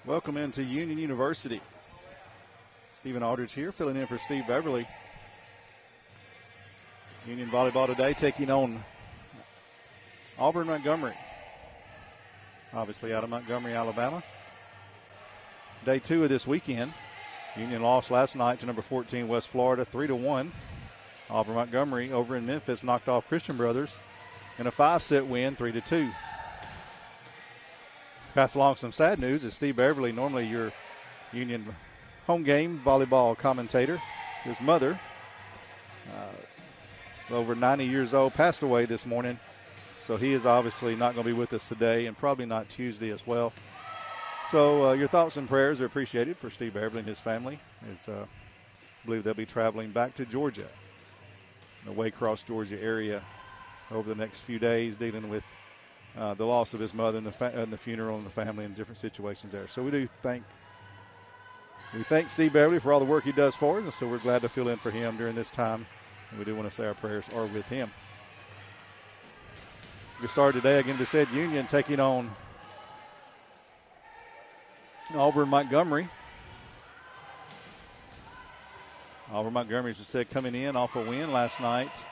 Welcome into Union University. Stephen Aldridge here, filling in for Steve Beverly. Union Volleyball today taking on Auburn Montgomery. Obviously out of Montgomery, Alabama. Day 2 of this weekend. Union lost last night to number 14 West Florida 3-1. Auburn Montgomery over in Memphis knocked off Christian Brothers in a 5-set win 3-2. Pass along some sad news as Steve Beverly, normally your Union home game volleyball commentator, his mother, over 90 years old, passed away this morning. So he is obviously not going to be with us today and probably not Tuesday as well. So your thoughts and prayers are appreciated for Steve Beverly and his family. As I believe they'll be traveling back to Georgia, the Waycross, Georgia area over the next few days, dealing with the loss of his mother and the funeral and the family and different situations there. So we thank Steve Beverly for all the work he does for us, and so we're glad to fill in for him during this time. And we do want to say our prayers are with him. We started today, again, we said Union taking on Auburn Montgomery. Auburn Montgomery, as we said, coming in off a win last night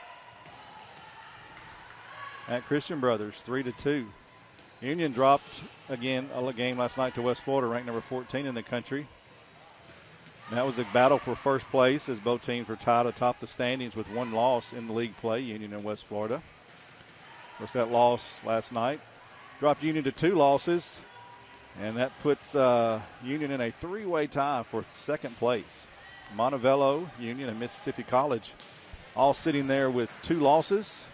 at Christian Brothers, 3-2. Union dropped again a game last night to West Florida, ranked number 14 in the country. And that was a battle for first place as both teams were tied atop the standings with one loss in the league play, Union and West Florida. Of course, that loss last night dropped Union to 2 losses, and that puts Union in a 3-way tie for second place. Montevallo, Union, and Mississippi College all sitting there with 2 losses.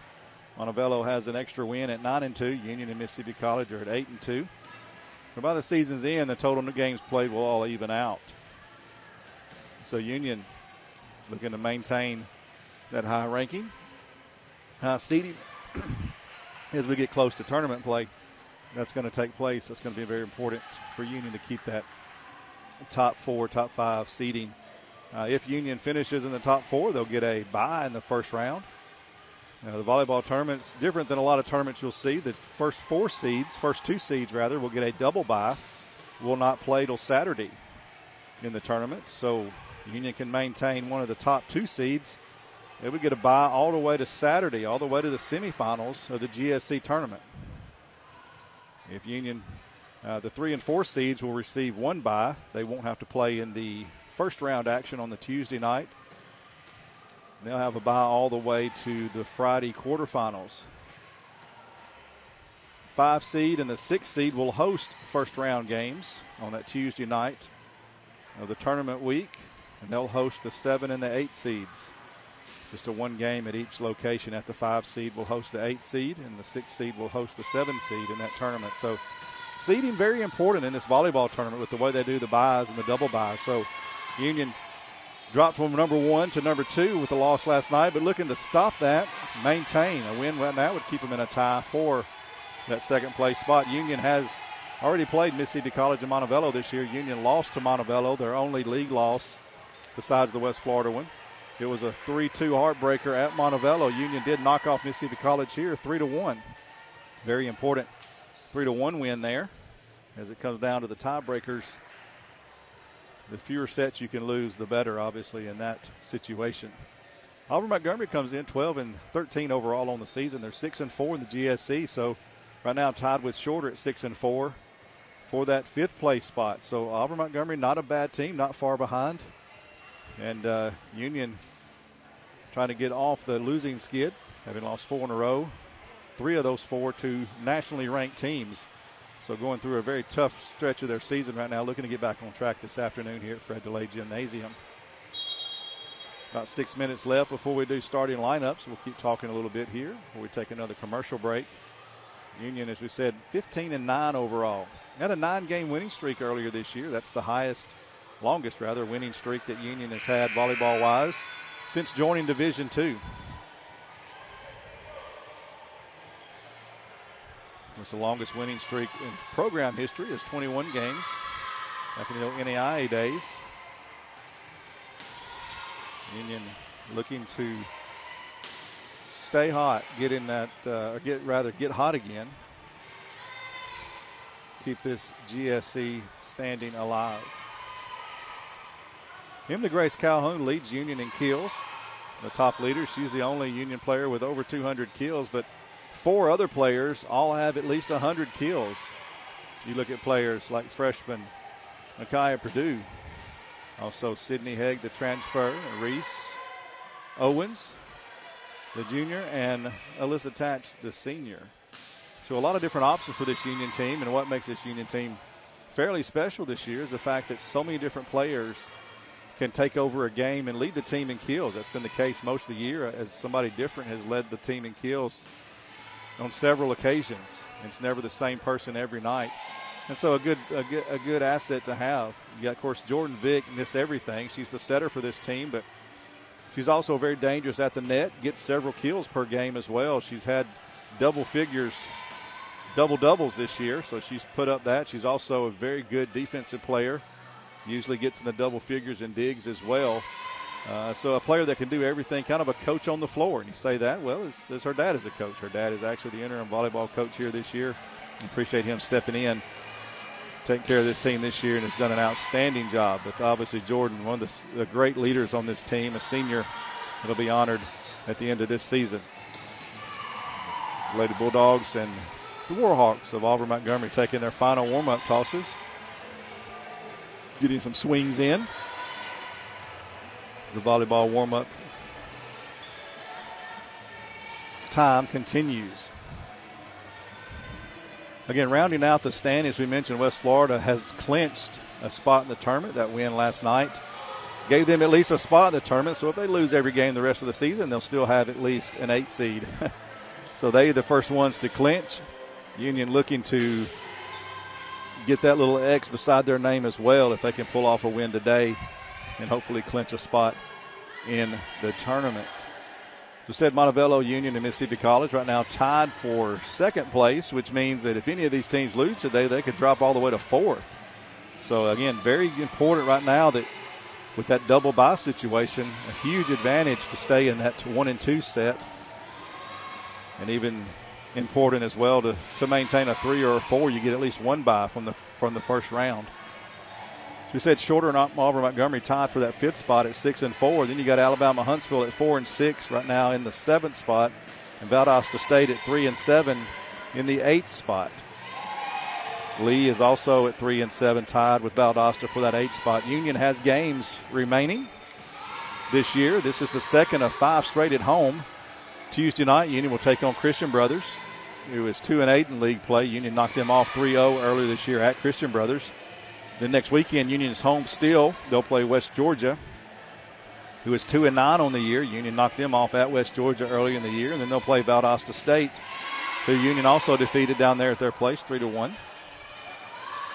Montevallo has an extra win at 9-2. Union and Mississippi College are at 8-2. But by the season's end, the total games played will all even out. So Union looking to maintain that high ranking. Seeding as we get close to tournament play, that's going to take place. That's going to be very important for Union to keep that top 4, top 5 seeding. If Union finishes in the top 4, they'll get a bye in the first round. The volleyball tournament's different than a lot of tournaments you'll see. The first 2 seeds will get a double bye. Will not play till Saturday in the tournament. So Union can maintain one of the top 2 seeds. They would get a bye all the way to Saturday, all the way to the semifinals of the GSC tournament. If Union, the 3 and 4 seeds will receive 1 bye. They won't have to play in the first round action on the Tuesday night. They'll have a bye all the way to the Friday quarterfinals. 5 seed and the 6 seed will host first round games on that Tuesday night of the tournament week, and they'll host the 7 and the 8 seeds. Just a 1 game at each location. At the 5 seed will host the 8 seed, and the 6 seed will host the 7 seed in that tournament. So seeding very important in this volleyball tournament with the way they do the byes and the double byes. So Union dropped from number 1 to number 2 with the loss last night, but looking to stop that, maintain a win right now would keep them in a tie for that second place spot. Union has already played Mississippi College and Montevallo this year. Union lost to Montevallo, their only league loss besides the West Florida one. It was a 3-2 heartbreaker at Montevallo. Union did knock off Mississippi College here 3-1. Very important 3-1 win there as it comes down to the tiebreakers. The fewer sets you can lose, the better, obviously, in that situation. Auburn Montgomery comes in 12-13 overall on the season. They're 6-4 in the GSC, so right now tied with Shorter at 6-4 for that 5th place spot. So Auburn Montgomery, not a bad team, not far behind. And Union trying to get off the losing skid, having lost 4 in a row. 3 of those 4 to nationally ranked teams. So going through a very tough stretch of their season right now, looking to get back on track this afternoon here at Fred DeLay Gymnasium. About 6 minutes left before we do starting lineups. We'll keep talking a little bit here before we take another commercial break. Union, as we said, 15-9 overall. Had a 9-game winning streak earlier this year. That's the longest winning streak that Union has had volleyball-wise since joining Division II. It's the longest winning streak in program history. Is 21 games back in the NAIA days. Union looking to stay hot, get hot again. keep this GSC standing alive. Emily Grace Calhoun leads Union in kills. The top leader. She's the only Union player with over 200 kills, but 4 other players all have at least 100 kills. You look at players like freshman Micaiah Purdue, also Sydney Haig, the transfer, Reese Owens, the junior, and Alyssa Tatch, the senior. So a lot of different options for this Union team, and what makes this Union team fairly special this year is the fact that so many different players can take over a game and lead the team in kills. That's been the case most of the year, as somebody different has led the team in kills on several occasions. It's never the same person every night. And so a good asset to have. You got, of course, Jordan Vick, miss everything. She's the setter for this team, but she's also very dangerous at the net, gets several kills per game as well. She's had double-doubles this year, so she's put up that. She's also a very good defensive player, usually gets in the double figures and digs as well. So a player that can do everything, kind of a coach on the floor. And you say that, well, as her dad is a coach. Her dad is actually the interim volleyball coach here this year. I appreciate him stepping in, taking care of this team this year, and has done an outstanding job. But obviously Jordan, one of the great leaders on this team, a senior that will be honored at the end of this season. The Lady Bulldogs and the Warhawks of Auburn Montgomery taking their final warm-up tosses. Getting some swings in. The volleyball warm-up time continues. Again, rounding out the standings, we mentioned West Florida has clinched a spot in the tournament. That win last night gave them at least a spot in the tournament. So if they lose every game the rest of the season, they'll still have at least an 8 seed. So they are the first ones to clinch. Union looking to get that little X beside their name as well if they can pull off a win today and hopefully clinch a spot in the tournament. We said Montevallo Union and Mississippi College right now tied for second place, which means that if any of these teams lose today, they could drop all the way to fourth. So, again, very important right now that with that double bye situation, a huge advantage to stay in that 1 and 2 set, and even important as well to maintain a 3 or a 4. You get at least one bye from the first round. We said Shorter and Auburn Montgomery tied for that 5th spot at 6 and 4. Then you got Alabama Huntsville at 4 and 6 right now in the 7th spot, and Valdosta State at 3 and 7 in the 8th spot. Lee is also at 3 and 7, tied with Valdosta for that 8th spot. Union has games remaining this year. This is the second of 5 straight at home. Tuesday night, Union will take on Christian Brothers, who is 2 and 8 in league play. Union knocked them off 3-0 earlier this year at Christian Brothers. Then next weekend, Union is home still. They'll play West Georgia, who is 2 and 9 on the year. Union knocked them off at West Georgia early in the year. And then they'll play Valdosta State, who Union also defeated down there at their place 3-1.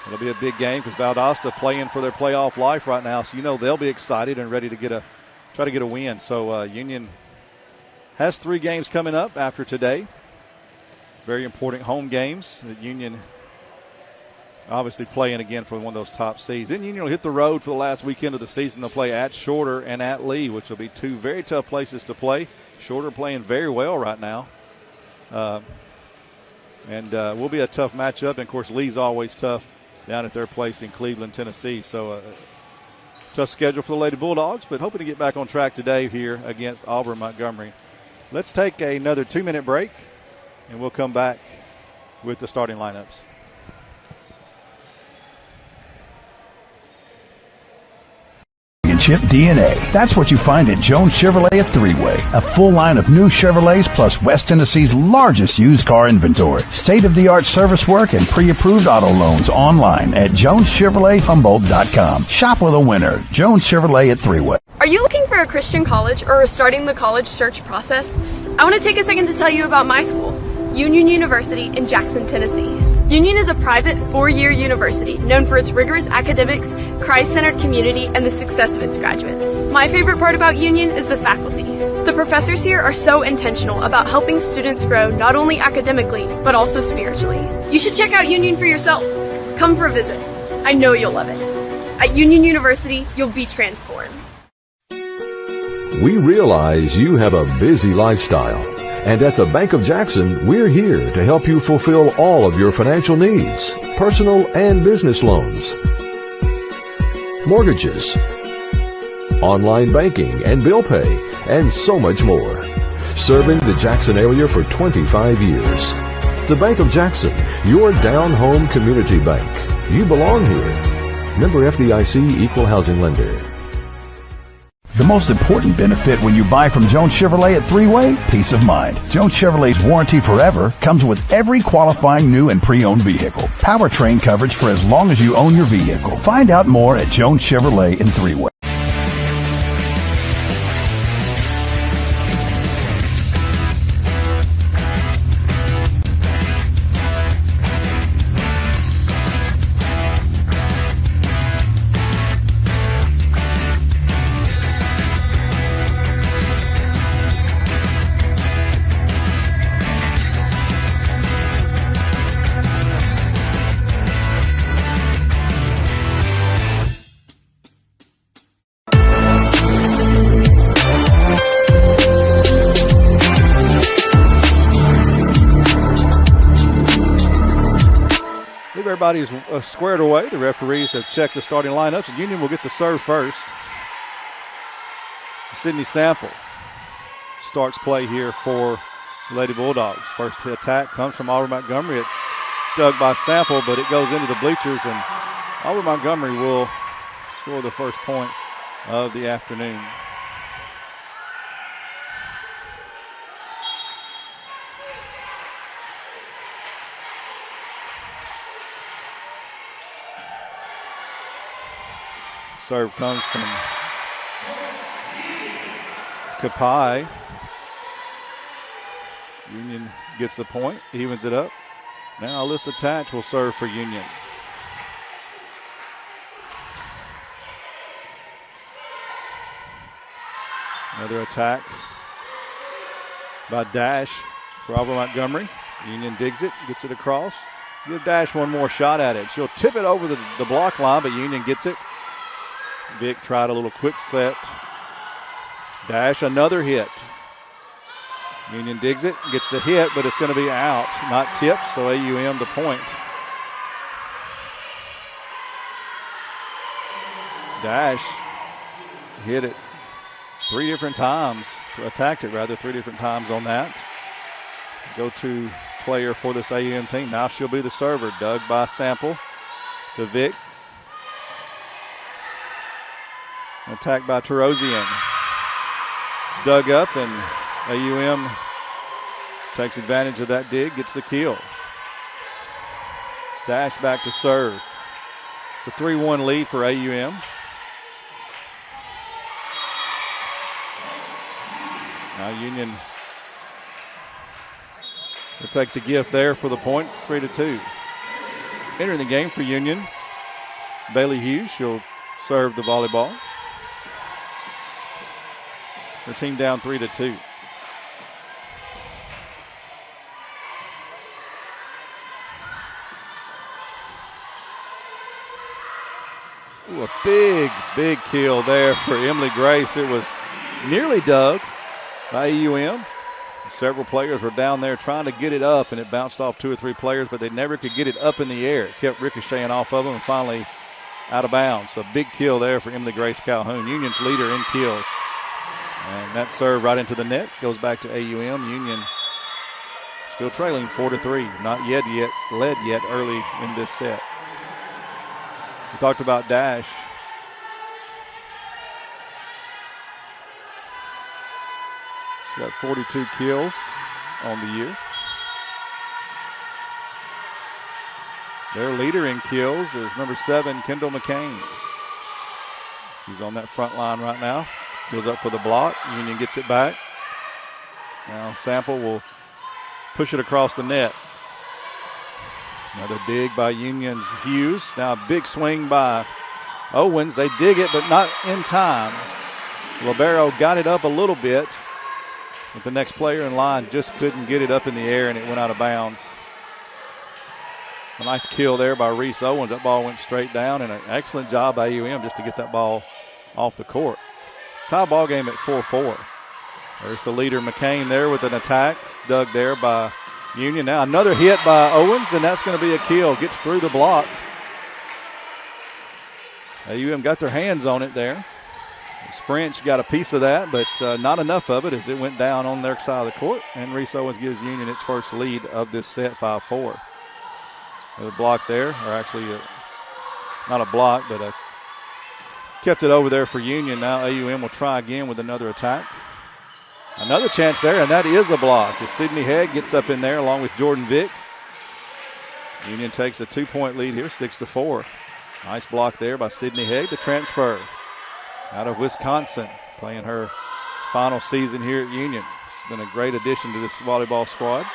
It'll be a big game because Valdosta playing for their playoff life right now. So you know they'll be excited and ready to try to get a win. So Union has 3 games coming up after today. Very important home games that Union obviously playing again for one of those top seeds. Then Union will hit the road for the last weekend of the season. They'll play at Shorter and at Lee, which will be 2 very tough places to play. Shorter playing very well right now. And will be a tough matchup. And, of course, Lee's always tough down at their place in Cleveland, Tennessee. So tough schedule for the Lady Bulldogs, but hoping to get back on track today here against Auburn Montgomery. Let's take another 2-minute break, and we'll come back with the starting lineups. DNA. That's what you find at Jones Chevrolet at Three-Way. A full line of new Chevrolets plus West Tennessee's largest used car inventory. State-of-the-art service work and pre-approved auto loans online at JonesChevroletHumboldt.com. Shop with a winner. Jones Chevrolet at Three-Way. Are you looking for a Christian college or are starting the college search process? I want to take a second to tell you about my school, Union University in Jackson, Tennessee. Union is a private 4-year university known for its rigorous academics, Christ-centered community, and the success of its graduates. My favorite part about Union is the faculty. The professors here are so intentional about helping students grow not only academically, but also spiritually. You should check out Union for yourself. Come for a visit. I know you'll love it. At Union University, you'll be transformed. We realize you have a busy lifestyle. And at the Bank of Jackson, we're here to help you fulfill all of your financial needs, personal and business loans, mortgages, online banking and bill pay, and so much more. Serving the Jackson area for 25 years. The Bank of Jackson, your down-home community bank. You belong here. Member FDIC, Equal Housing Lender. The most important benefit when you buy from Jones Chevrolet at Three-Way? Peace of mind. Jones Chevrolet's warranty forever comes with every qualifying new and pre-owned vehicle. Powertrain coverage for as long as you own your vehicle. Find out more at Jones Chevrolet in Three-Way. Everybody's squared away. The referees have checked the starting lineups, and Union will get the serve first. Sydney Sample starts play here for the Lady Bulldogs. First attack comes from Auburn Montgomery. It's dug by Sample, but it goes into the bleachers, and Auburn Montgomery will score the first point of the afternoon. Serve comes from Kapai. Union gets the point, evens it up. Now Alyssa Tatch will serve for Union. Another attack by Dash for Auburn Montgomery. Union digs it, gets it across. Give Dash one more shot at it. She'll tip it over the block line, but Union gets it. Vic tried a little quick set. Dash, another hit. Union digs it, gets the hit, but it's going to be out, not tipped, so AUM the point. Dash hit it three different times, attacked it rather, three different times on that. Go-to player for this AUM team. Now she'll be the server. Dug by Sample to Vic. Attacked by Terosian. It's dug up, and AUM takes advantage of that dig, gets the kill. Dash back to serve. It's a 3-1 lead for AUM. Now Union will take the gift there for the point, 3-2. Entering the game for Union, Bailey Hughes. She'll serve the volleyball. Her team down 3-2. Ooh, a big kill there for Emily Grace. It was nearly dug by AUM. Several players were down there trying to get it up, and it bounced off two or three players, but they never could get it up in the air. It kept ricocheting off of them and finally out of bounds. So a big kill there for Emily Grace Calhoun, Union's leader in kills. And that serve right into the net goes back to AUM. Union still trailing 4-3. Not yet led yet early in this set. We talked about Dash. She's got 42 kills on the year. Their leader in kills is number 7, Kendall McCain. She's on that front line right now. Goes up for the block. Union gets it back. Now Sample will push it across the net. Another dig by Union's Hughes. Now a big swing by Owens. They dig it, but not in time. Libero got it up a little bit, but the next player in line just couldn't get it up in the air, and it went out of bounds. A nice kill there by Reese Owens. That ball went straight down, and an excellent job by UM just to get that ball off the court. Tie ball game at 4-4. There's the leader, McCain, there with an attack. dug there by Union. Now another hit by Owens, and that's going to be a kill. Gets through the block. AUM got their hands on it there. French got a piece of that, but not enough of it as it went down on their side of the court, and Reese Owens gives Union its first lead of this set, 5-4. The block there, or actually not a block, but kept it over there for Union. Now AUM will try again with another attack. Another chance there, and that is a block as Sydney Hegg gets up in there along with Jordan Vick. Union takes a 2-point lead here, 6-4. Nice block there by Sydney Hegg to transfer out of Wisconsin, playing her final season here at Union. She's been a great addition to this volleyball squad.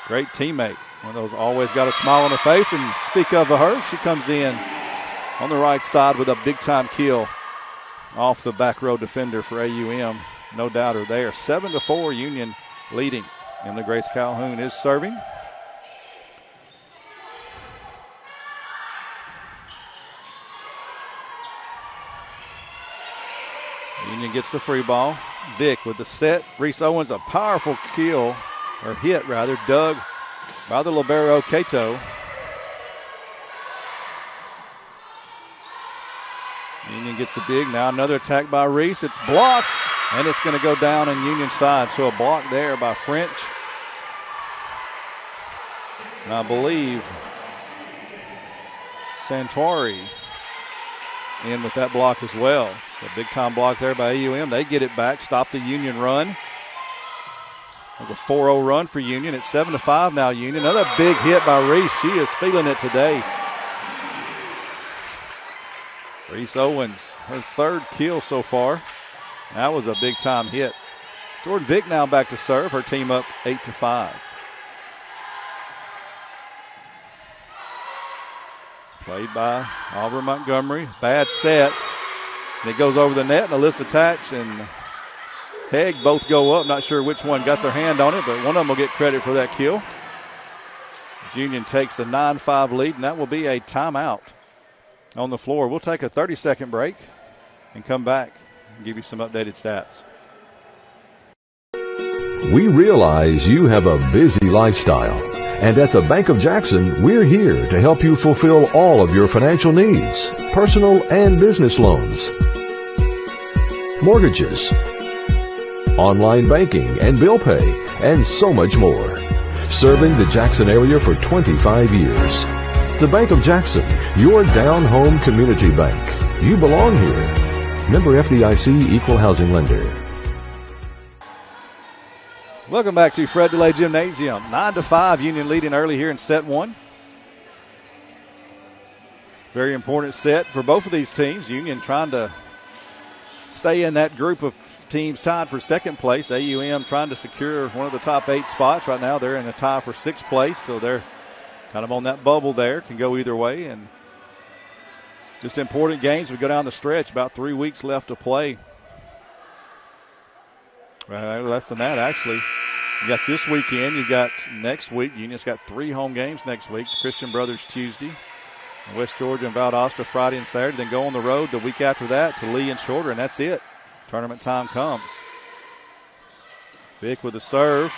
Great teammate. One of those always got a smile on her face. And speak of her, she comes in on the right side with a big-time kill off the back row defender for AUM. No doubter there. 7-4, Union leading. Emily Grace Calhoun is serving. Union gets the free ball. Vick with the set. Reese Owens, a powerful kill, or hit rather, dug by the libero Cato. Union gets the dig. Now another attack by Reese. It's blocked, and it's going to go down on Union side. So a block there by French. And I believe Santori in with that block as well. So a big-time block there by AUM. They get it back, stop the Union run. There's a 4-0 run for Union. It's 7-5 now, Union. Another big hit by Reese. She is feeling it today. Reese Owens, her third kill so far. That was a big-time hit. Jordan Vick now back to serve. Her team up 8-5. Played by Auburn Montgomery. Bad set. And it goes over the net, and Alyssa Tatch and Hegg both go up. Not sure which one got their hand on it, but one of them will get credit for that kill. As Union takes a 9-5 lead, and that will be a timeout on the floor. We'll take a 30-second break and come back and give you some updated stats. We realize you have a busy lifestyle, and at the Bank of Jackson, we're here to help you fulfill all of your financial needs, personal and business loans, mortgages, online banking and bill pay, and so much more. Serving the Jackson area for 25 years. The Bank of Jackson, your down-home community bank. You belong here. Member FDIC, Equal Housing Lender. Welcome back to Fred DeLay Gymnasium. 9-5, Union leading early here in set one. Very important set for both of these teams. Union trying to stay in that group of teams tied for second place. AUM trying to secure one of the top 8 spots. Right now they're in a tie for 6th place, so they're kind of on that bubble there. Can go either way. And just important games. We go down the stretch. About 3 weeks left to play. Less than that, actually. You got this weekend. You got next week. Union's got 3 home games next week. Christian Brothers Tuesday, West Georgia and Valdosta Friday and Saturday. Then go on the road the week after that to Lee and Shorter, and that's it. Tournament time comes. Vick with the serve.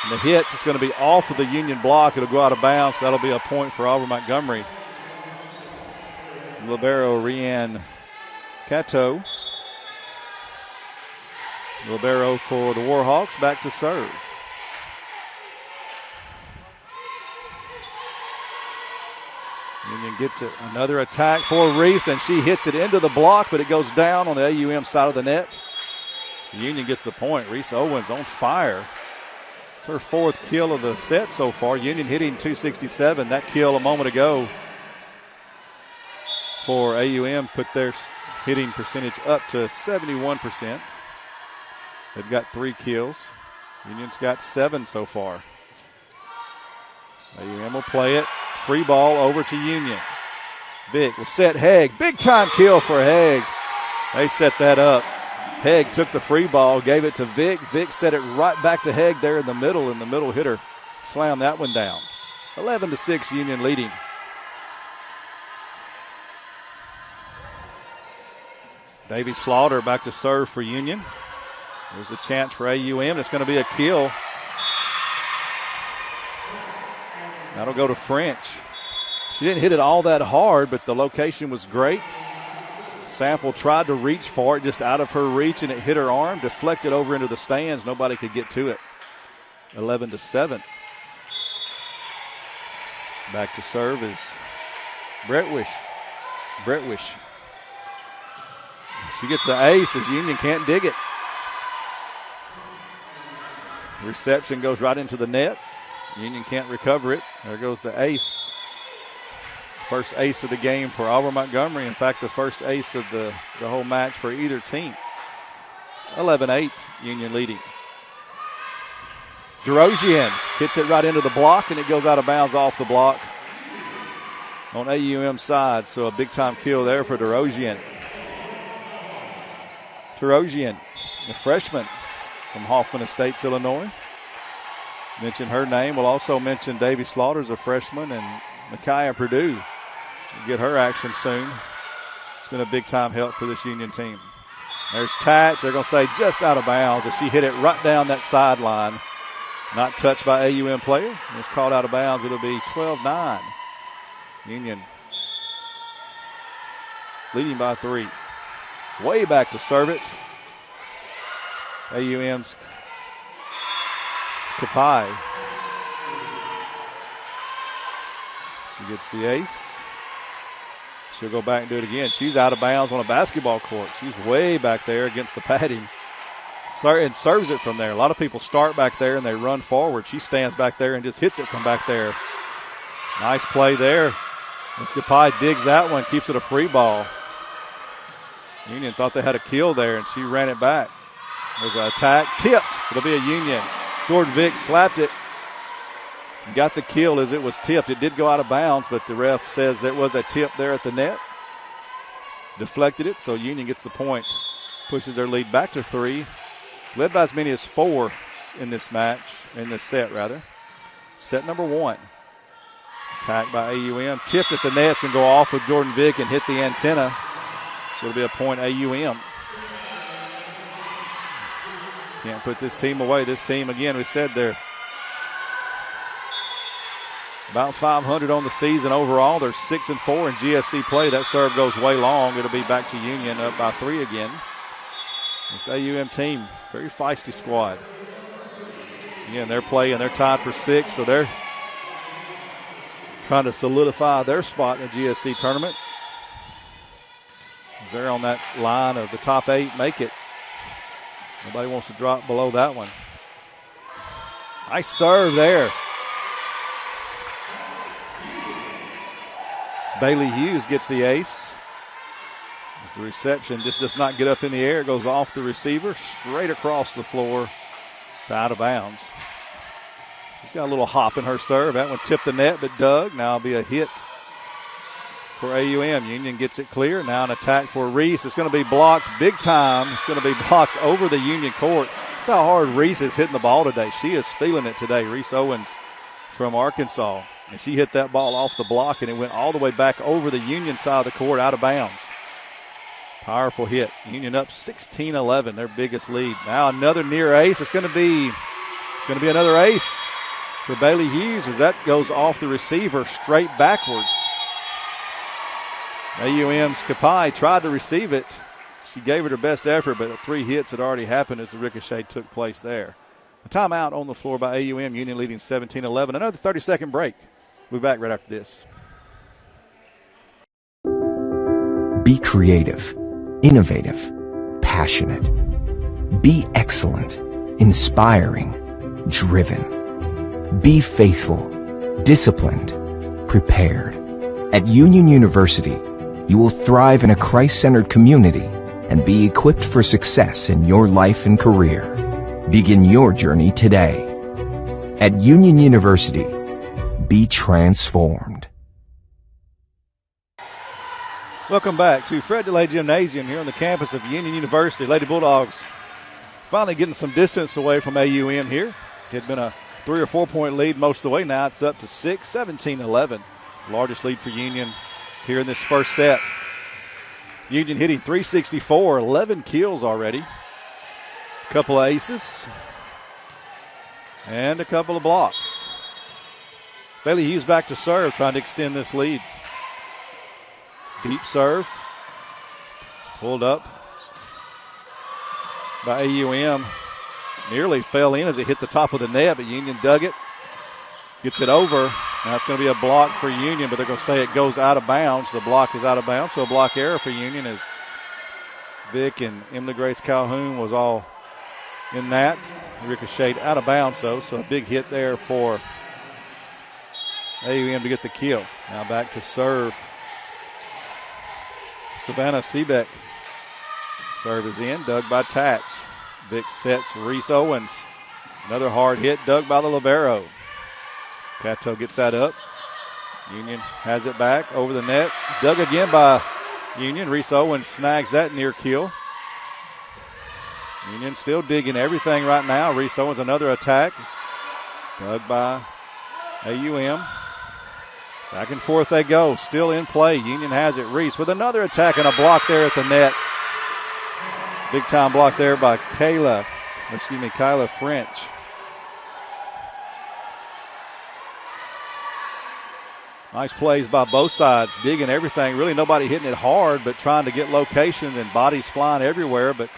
And the hit is going to be off of the Union block. It'll go out of bounds. That'll be a point for Auburn Montgomery. Libero Rianne Cato. Libero for the Warhawks, back to serve. Union gets it. Another attack for Reese, and she hits it into the block, but it goes down on the AUM side of the net. Union gets the point. Reese Owens on fire. It's her 4th kill of the set so far. Union hitting 267. That kill a moment ago for AUM put their hitting percentage up to 71%. They've got 3 kills. Union's got 7 so far. AUM will play it. Free ball over to Union. Vick will set Hegg. Big time kill for Hegg. They set that up. Hegg took the free ball, gave it to Vick. Vick set it right back to Hegg there in the middle, and the middle hitter slammed that one down. 11-6, Union leading. Davy Slaughter back to serve for Union. There's a chance for AUM. It's going to be a kill That'll go to French. She didn't hit it all that hard, but the location was great. Sample tried to reach for it, just out of her reach, and it hit her arm, deflected over into the stands. Nobody could get to it. 11-7. Back to serve is Bretwish. She gets the ace as Union can't dig it. Reception goes right into the net. Union can't recover it. There goes the ace. First ace of the game for Auburn Montgomery. In fact, the first ace of the whole match for either team. 11-8, Union leading. Derosian hits it right into the block, and it goes out of bounds off the block on AUM's side. So a big-time kill there for Derosian. Derosian, the freshman from Hoffman Estates, Illinois. Mention her name. We'll also mention Davy Slaughter's a freshman, and Micaiah Purdue will get her action soon. It's been a big-time help for this Union team. There's Tatch. They're going to say just out of bounds as she hit it right down that sideline. Not touched by AUM player. It's called out of bounds. It'll be 12-9. Union leading by 3. Way back to serve it. AUM's Kapai. She gets the ace. She'll go back and do it again. She's out of bounds on a basketball court. She's way back there against the padding. And serves it from there. A lot of people start back there and they run forward. She stands back there and just hits it from back there. Nice play there. And Kapai digs that one, keeps it a free ball. Union thought they had a kill there, and she ran it back. There's an attack. Tipped. It'll be a Union. Jordan Vick slapped it. Got the kill as it was tipped. It did go out of bounds, but the ref says there was a tip there at the net. Deflected it, so Union gets the point. Pushes their lead back to 3. Led by as many as 4 in this match, in this set, rather. Set number 1. Attack by AUM. Tipped at the net. It's going to go off with Jordan Vick and hit the antenna. So it'll be a point AUM. Can't put this team away. This team, again, we said they're about 500 on the season overall. They're 6-4 in GSC play. That serve goes way long. It'll be back to Union up by 3 again. This AUM team, very feisty squad. Again, they're playing. They're tied for 6, so they're trying to solidify their spot in the GSC tournament. They're on that line of the top 8, make it. Nobody wants to drop below that one. Nice serve there. Bailey Hughes gets the ace. As the reception just does not get up in the air. It goes off the receiver, straight across the floor to out of bounds. She's got a little hop in her serve. That one tipped the net, but dug. Now it'll be a hit for AUM. Union gets it clear. Now an attack for Reese. It's going to be blocked big time. It's going to be blocked over the Union court. That's how hard Reese is hitting the ball today. She is feeling it today. Reese Owens from Arkansas. And she hit that ball off the block, and it went all the way back over the Union side of the court, out of bounds. Powerful hit. Union up 16-11, their biggest lead. Now another near ace. It's going to be another ace for Bailey Hughes as that goes off the receiver straight backwards. AUM's Kapai tried to receive it. She gave it her best effort, but 3 hits had already happened as the ricochet took place there. A timeout on the floor by AUM. Union leading 17-11. Another 30-second break. We'll be back right after this. Be creative, innovative, passionate. Be excellent, inspiring, driven. Be faithful, disciplined, prepared. At Union University, you will thrive in a Christ-centered community and be equipped for success in your life and career. Begin your journey today. At Union University, be transformed. Welcome back to Fred DeLay Gymnasium here on the campus of Union University. Lady Bulldogs finally getting some distance away from AUM here. It had been a 3 or 4 point lead most of the way. Now it's up to 6, 17-11. Largest lead for Union here in this first set. Union hitting 364, 11 kills already. A couple of aces and a couple of blocks. Bailey Hughes back to serve, trying to extend this lead. Deep serve. Pulled up by AUM. Nearly fell in as it hit the top of the net, but Union dug it. Gets it over. Now it's going to be a block for Union, but they're going to say it goes out of bounds. The block is out of bounds, so a block error for Union as Vic and Emily Grace Calhoun was all in that. Ricocheted out of bounds, though, so a big hit there for AUM to get the kill. Now back to serve. Savannah Seebeck. Serve is in, dug by Tatch. Vic sets Reese Owens. Another hard hit dug by the libero. Cato gets that up. Union has it back over the net. Dug again by Union. Reese Owens snags that near kill. Union still digging everything right now. Reese Owens another attack. Dug by AUM. Back and forth they go. Still in play. Union has it. Reese with another attack and a block there at the net. Big time block there by Kyla French. Nice plays by both sides, digging everything. Really nobody hitting it hard, but trying to get location and bodies flying everywhere, but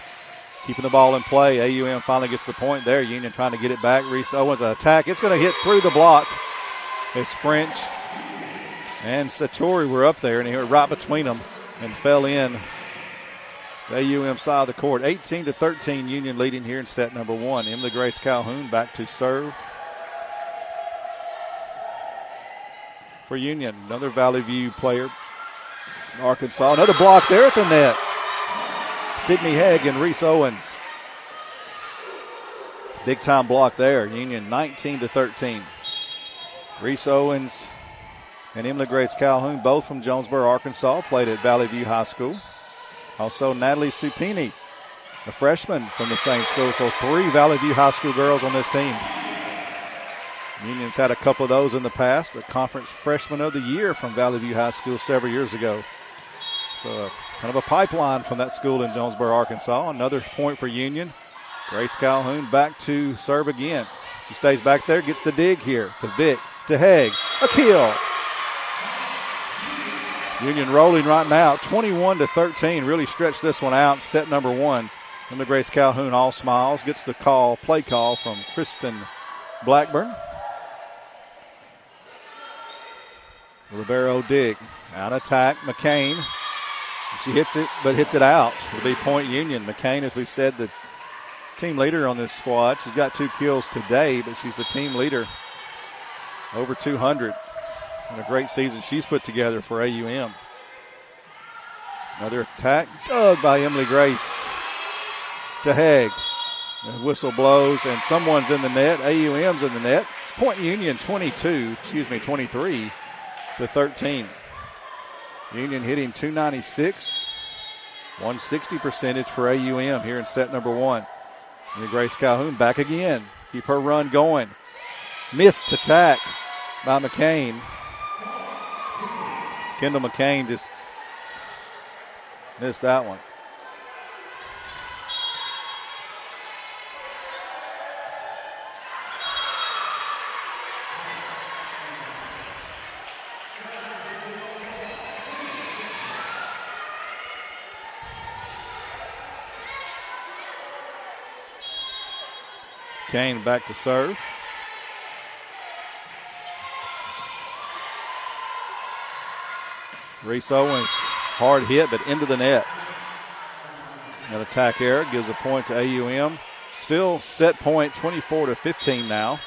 keeping the ball in play. AUM finally gets the point there. Union trying to get it back. Reese Owens an attack. It's going to hit through the block. It's French and Satori were up there, and he went right between them and fell in. The AUM side of the court. 18-13, Union leading here in set number one. Emily Grace Calhoun back to serve. For Union, another Valley View player. Arkansas, another block there at the net. Sydney Hegg and Reese Owens. Big time block there. Union 19-13. Reese Owens and Emily Grace Calhoun, both from Jonesboro, Arkansas, played at Valley View High School. Also Natalie Supini, a freshman from the same school. So 3 Valley View High School girls on this team. Union's had a couple of those in the past. A conference freshman of the year from Valley View High School several years ago. So kind of a pipeline from that school in Jonesboro, Arkansas. Another point for Union. Grace Calhoun back to serve again. She stays back there, gets the dig here to Vic, to Hegg. A kill. Union rolling right now, 21-13. Really stretched this one out. Set number one. And the Grace Calhoun all smiles. Gets the play call from Kristen Blackburn. Rivero dig. Out attack. McCain. She hits it, but hits it out. It'll be point Union. McCain, as we said, the team leader on this squad. She's got 2 kills today, but she's the team leader. Over 200. And a great season she's put together for AUM. Another attack. Dug by Emily Grace. To Hegg. The whistle blows, and someone's in the net. AUM's in the net. Point Union 23-13. Union hitting .296. 160 percentage for AUM here in set number one. And Grace Calhoun back again. Keep her run going. Missed attack by McCain. Kendall McCain just missed that one. Kane back to serve. Reese Owens, hard hit, but into the net. An attack error gives a point to AUM. Still set point 24-15 now.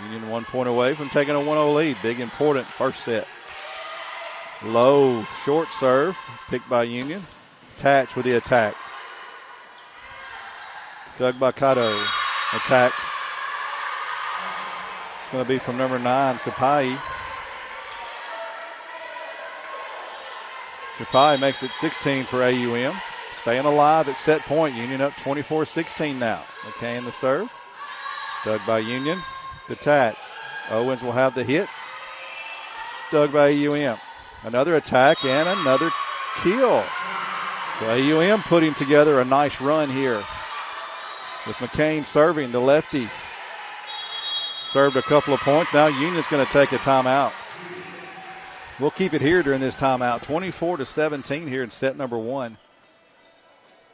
Union 1 point away from taking a 1-0 lead. Big important first set. Low, short serve, picked by Union. Tatch with the attack. Dug by Cato. Attack. It's going to be from number 9, Kapai. Kapai makes it 16 for AUM. Staying alive at set point. Union up 24-16 now. McCain the serve. Dug by Union. The Tats. Owens will have the hit. Dug by AUM. Another attack and another kill. So AUM putting together a nice run here. With McCain serving the lefty. served a couple of points. Now Union's going to take a timeout. We'll keep it here during this timeout. 24-17 here in set number 1.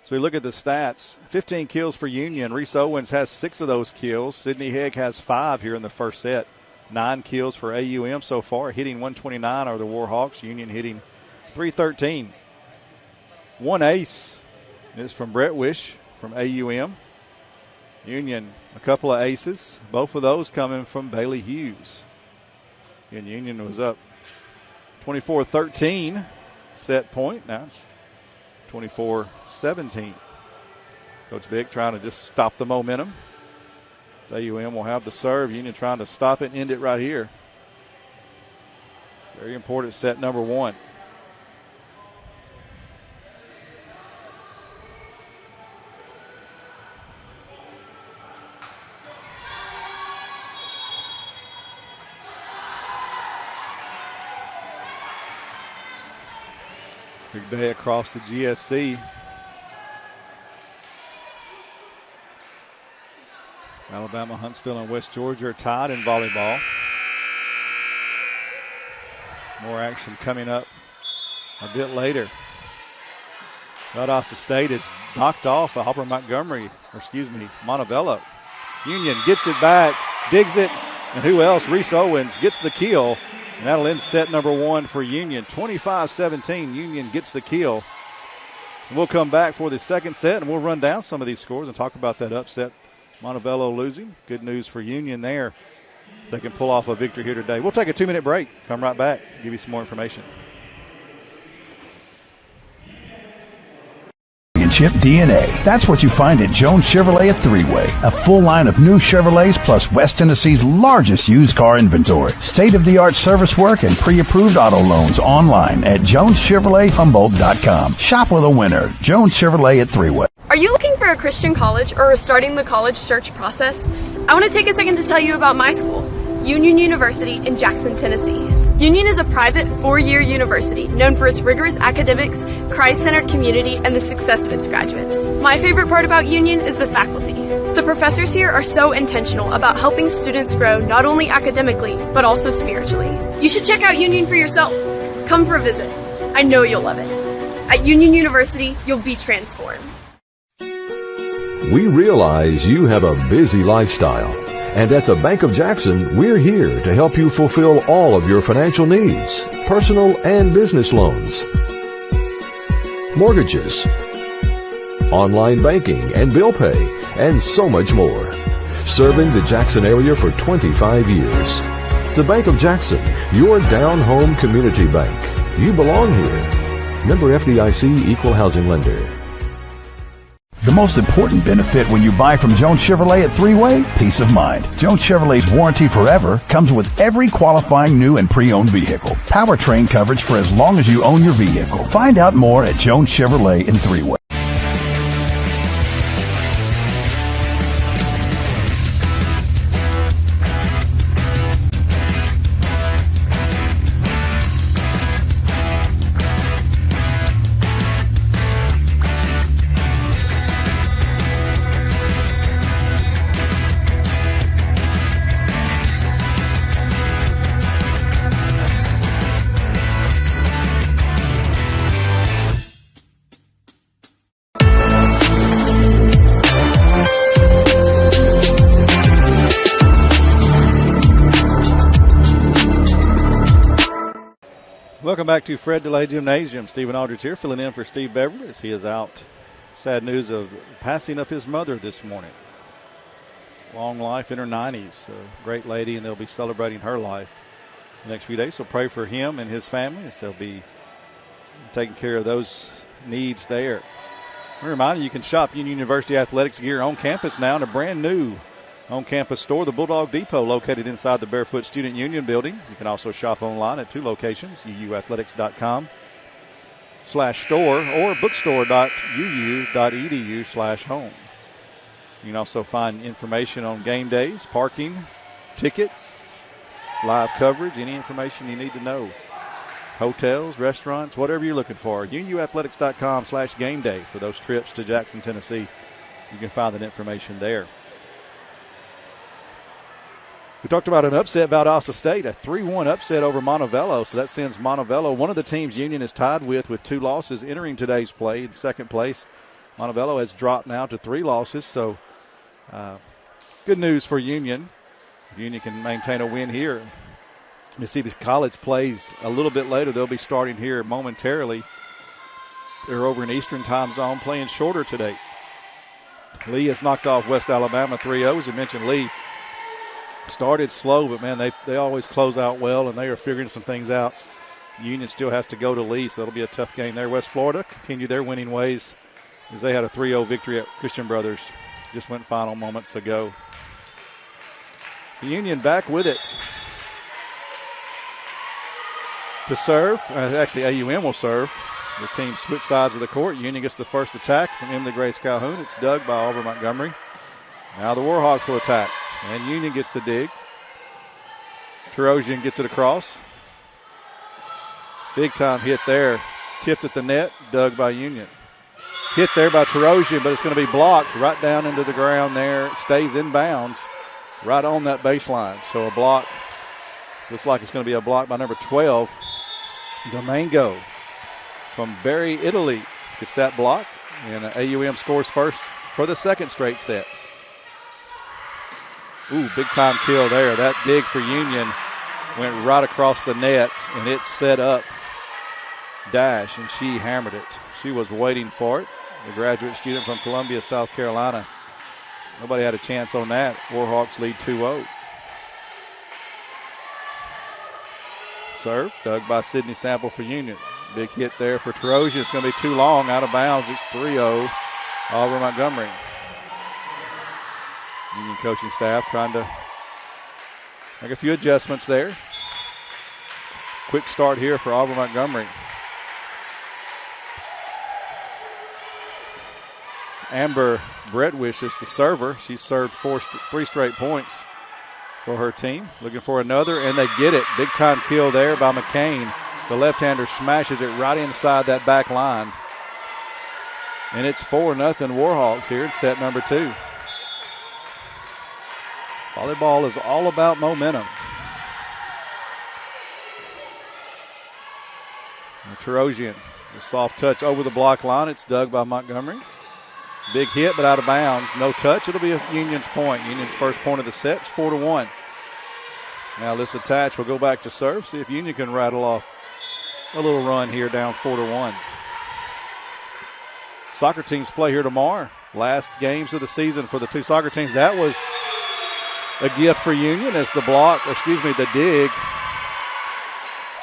So we look at the stats. 15 kills for Union. Reese Owens has 6 of those kills. Sydney Hegg has 5 here in the first set. 9 kills for AUM so far. Hitting 129 are the Warhawks. Union hitting 313. 1 ace is from Brett Wish from AUM. Union, a couple of aces. Both of those coming from Bailey Hughes. And Union was up 24-13 set point. Now it's 24-17. Coach Vick trying to just stop the momentum. So AUM will have the serve. Union trying to stop it and end it right here. Very important set number 1. Big day across the GSC. Alabama, Huntsville, and West Georgia are tied in volleyball. More action coming up a bit later. Valdosta State is knocked off of Auburn Montevello. Union gets it back, digs it, and who else? Reese Owens gets the kill. And that'll end set number 1 for Union. 25-17, Union gets the kill. And we'll come back for the second set, and we'll run down some of these scores and talk about that upset. Montevello losing. Good news for Union there. They can pull off a victory here today. We'll take a 2-minute break. Come right back, give you some more information. Championship DNA. That's what you find at Jones Chevrolet at Three-Way. A full line of new Chevrolets plus West Tennessee's largest used car inventory. State-of-the-art service work and pre-approved auto loans online at JonesChevroletHumboldt.com. Shop with a winner. Jones Chevrolet at Three-Way. Are you looking for a Christian college or are starting the college search process? I want to take a second to tell you about my school, Union University in Jackson, Tennessee. Union is a private 4-year university known for its rigorous academics, Christ-centered community, and the success of its graduates. My favorite part about Union is the faculty. The professors here are so intentional about helping students grow not only academically, but also spiritually. You should check out Union for yourself. Come for a visit. I know you'll love it. At Union University, you'll be transformed. We realize you have a busy lifestyle. And at the Bank of Jackson, we're here to help you fulfill all of your financial needs, personal and business loans, mortgages, online banking and bill pay, and so much more. Serving the Jackson area for 25 years. The Bank of Jackson, your down-home community bank. You belong here. Member FDIC Equal Housing Lender. The most important benefit when you buy from Jones Chevrolet at Three-Way? Peace of mind. Jones Chevrolet's warranty forever comes with every qualifying new and pre-owned vehicle. Powertrain coverage for as long as you own your vehicle. Find out more at Jones Chevrolet in Three-Way. Welcome back to Fred DeLay Gymnasium. Stephen Aldridge here, filling in for Steve Beverly as he is out. Sad news of passing of his mother this morning. Long life in her 90s. A great lady, and they'll be celebrating her life the next few days. So pray for him and his family as they'll be taking care of those needs there. A reminder, you can shop Union University Athletics gear on campus now in a brand new on-campus store, the Bulldog Depot, located inside the Barefoot Student Union building. You can also shop online at 2 locations, uuathletics.com/store or bookstore.uu.edu/home. You can also find information on game days, parking, tickets, live coverage, any information you need to know. Hotels, restaurants, whatever you're looking for. uuathletics.com/game day for those trips to Jackson, Tennessee. You can find that information there. We talked about an upset, Valdosta State, a 3-1 upset over Montevello. So that sends Montevello, one of the teams Union is tied with 2 losses entering today's play in second place. Montevello has dropped now to 3 losses. So good news for Union. Union can maintain a win here. Mississippi College plays a little bit later. They'll be starting here momentarily. They're over in Eastern time zone playing shorter today. Lee has knocked off West Alabama 3-0. As I mentioned, Lee started slow, but, man, they always close out well, and they are figuring some things out. Union still has to go to Lee, so it'll be a tough game there. West Florida continue their winning ways as they had a 3-0 victory at Christian Brothers. Just went final moments ago. Union back with it. To serve, actually AUM will serve. The team switch sides of the court. Union gets the first attack from Emily Grace Calhoun. It's dug by Auburn Montgomery. Now the Warhawks will attack. And Union gets the dig. Terosian gets it across. Big time hit there. Tipped at the net. Dug by Union. Hit there by Terosian, but it's going to be blocked right down into the ground there. It stays in bounds right on that baseline. So a block. Looks like it's going to be a block by number 12. Domingo from Barry, Italy gets that block. And AUM scores first for the second straight set. Ooh, big time kill there. That dig for Union went right across the net, and it set up Dash, and she hammered it. She was waiting for it. The graduate student from Columbia, South Carolina. Nobody had a chance on that. Warhawks lead 2-0. Serve, dug by Sydney Sample for Union. Big hit there for Terosian. It's going to be too long, out of bounds. It's 3-0, Auburn Montgomery. Union coaching staff trying to make a few adjustments there. Quick start here for Auburn Montgomery. Amber Bretwish is the server. She served 3 straight points for her team. Looking for another, and they get it. Big time kill there by McCain. The left-hander smashes it right inside that back line. And it's 4-0 Warhawks here in set number 2. Volleyball is all about momentum. Terosian, a soft touch over the block line. It's dug by Montgomery. Big hit, but out of bounds. No touch. It'll be a Union's point. Union's first point of the set. It's 4-1. Now this attach will go back to serve. See if Union can rattle off a little run here down 4-1. Soccer teams play here tomorrow. Last games of the season for the 2 soccer teams. That was a gift for Union as the dig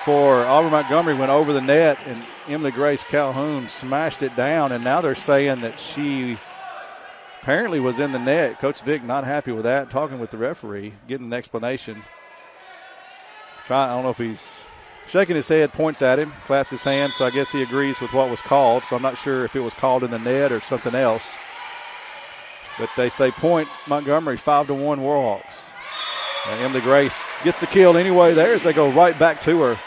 for Auburn Montgomery went over the net, and Emily Grace Calhoun smashed it down, and now they're saying that she apparently was in the net. Coach Vick not happy with that, talking with the referee, getting an explanation. I don't know if he's shaking his head, points at him, claps his hand, so I guess he agrees with what was called. So I'm not sure if it was called in the net or something else. But they say point Montgomery, 5-1 Warhawks. And Emily Grace gets the kill anyway there as they go right back to her.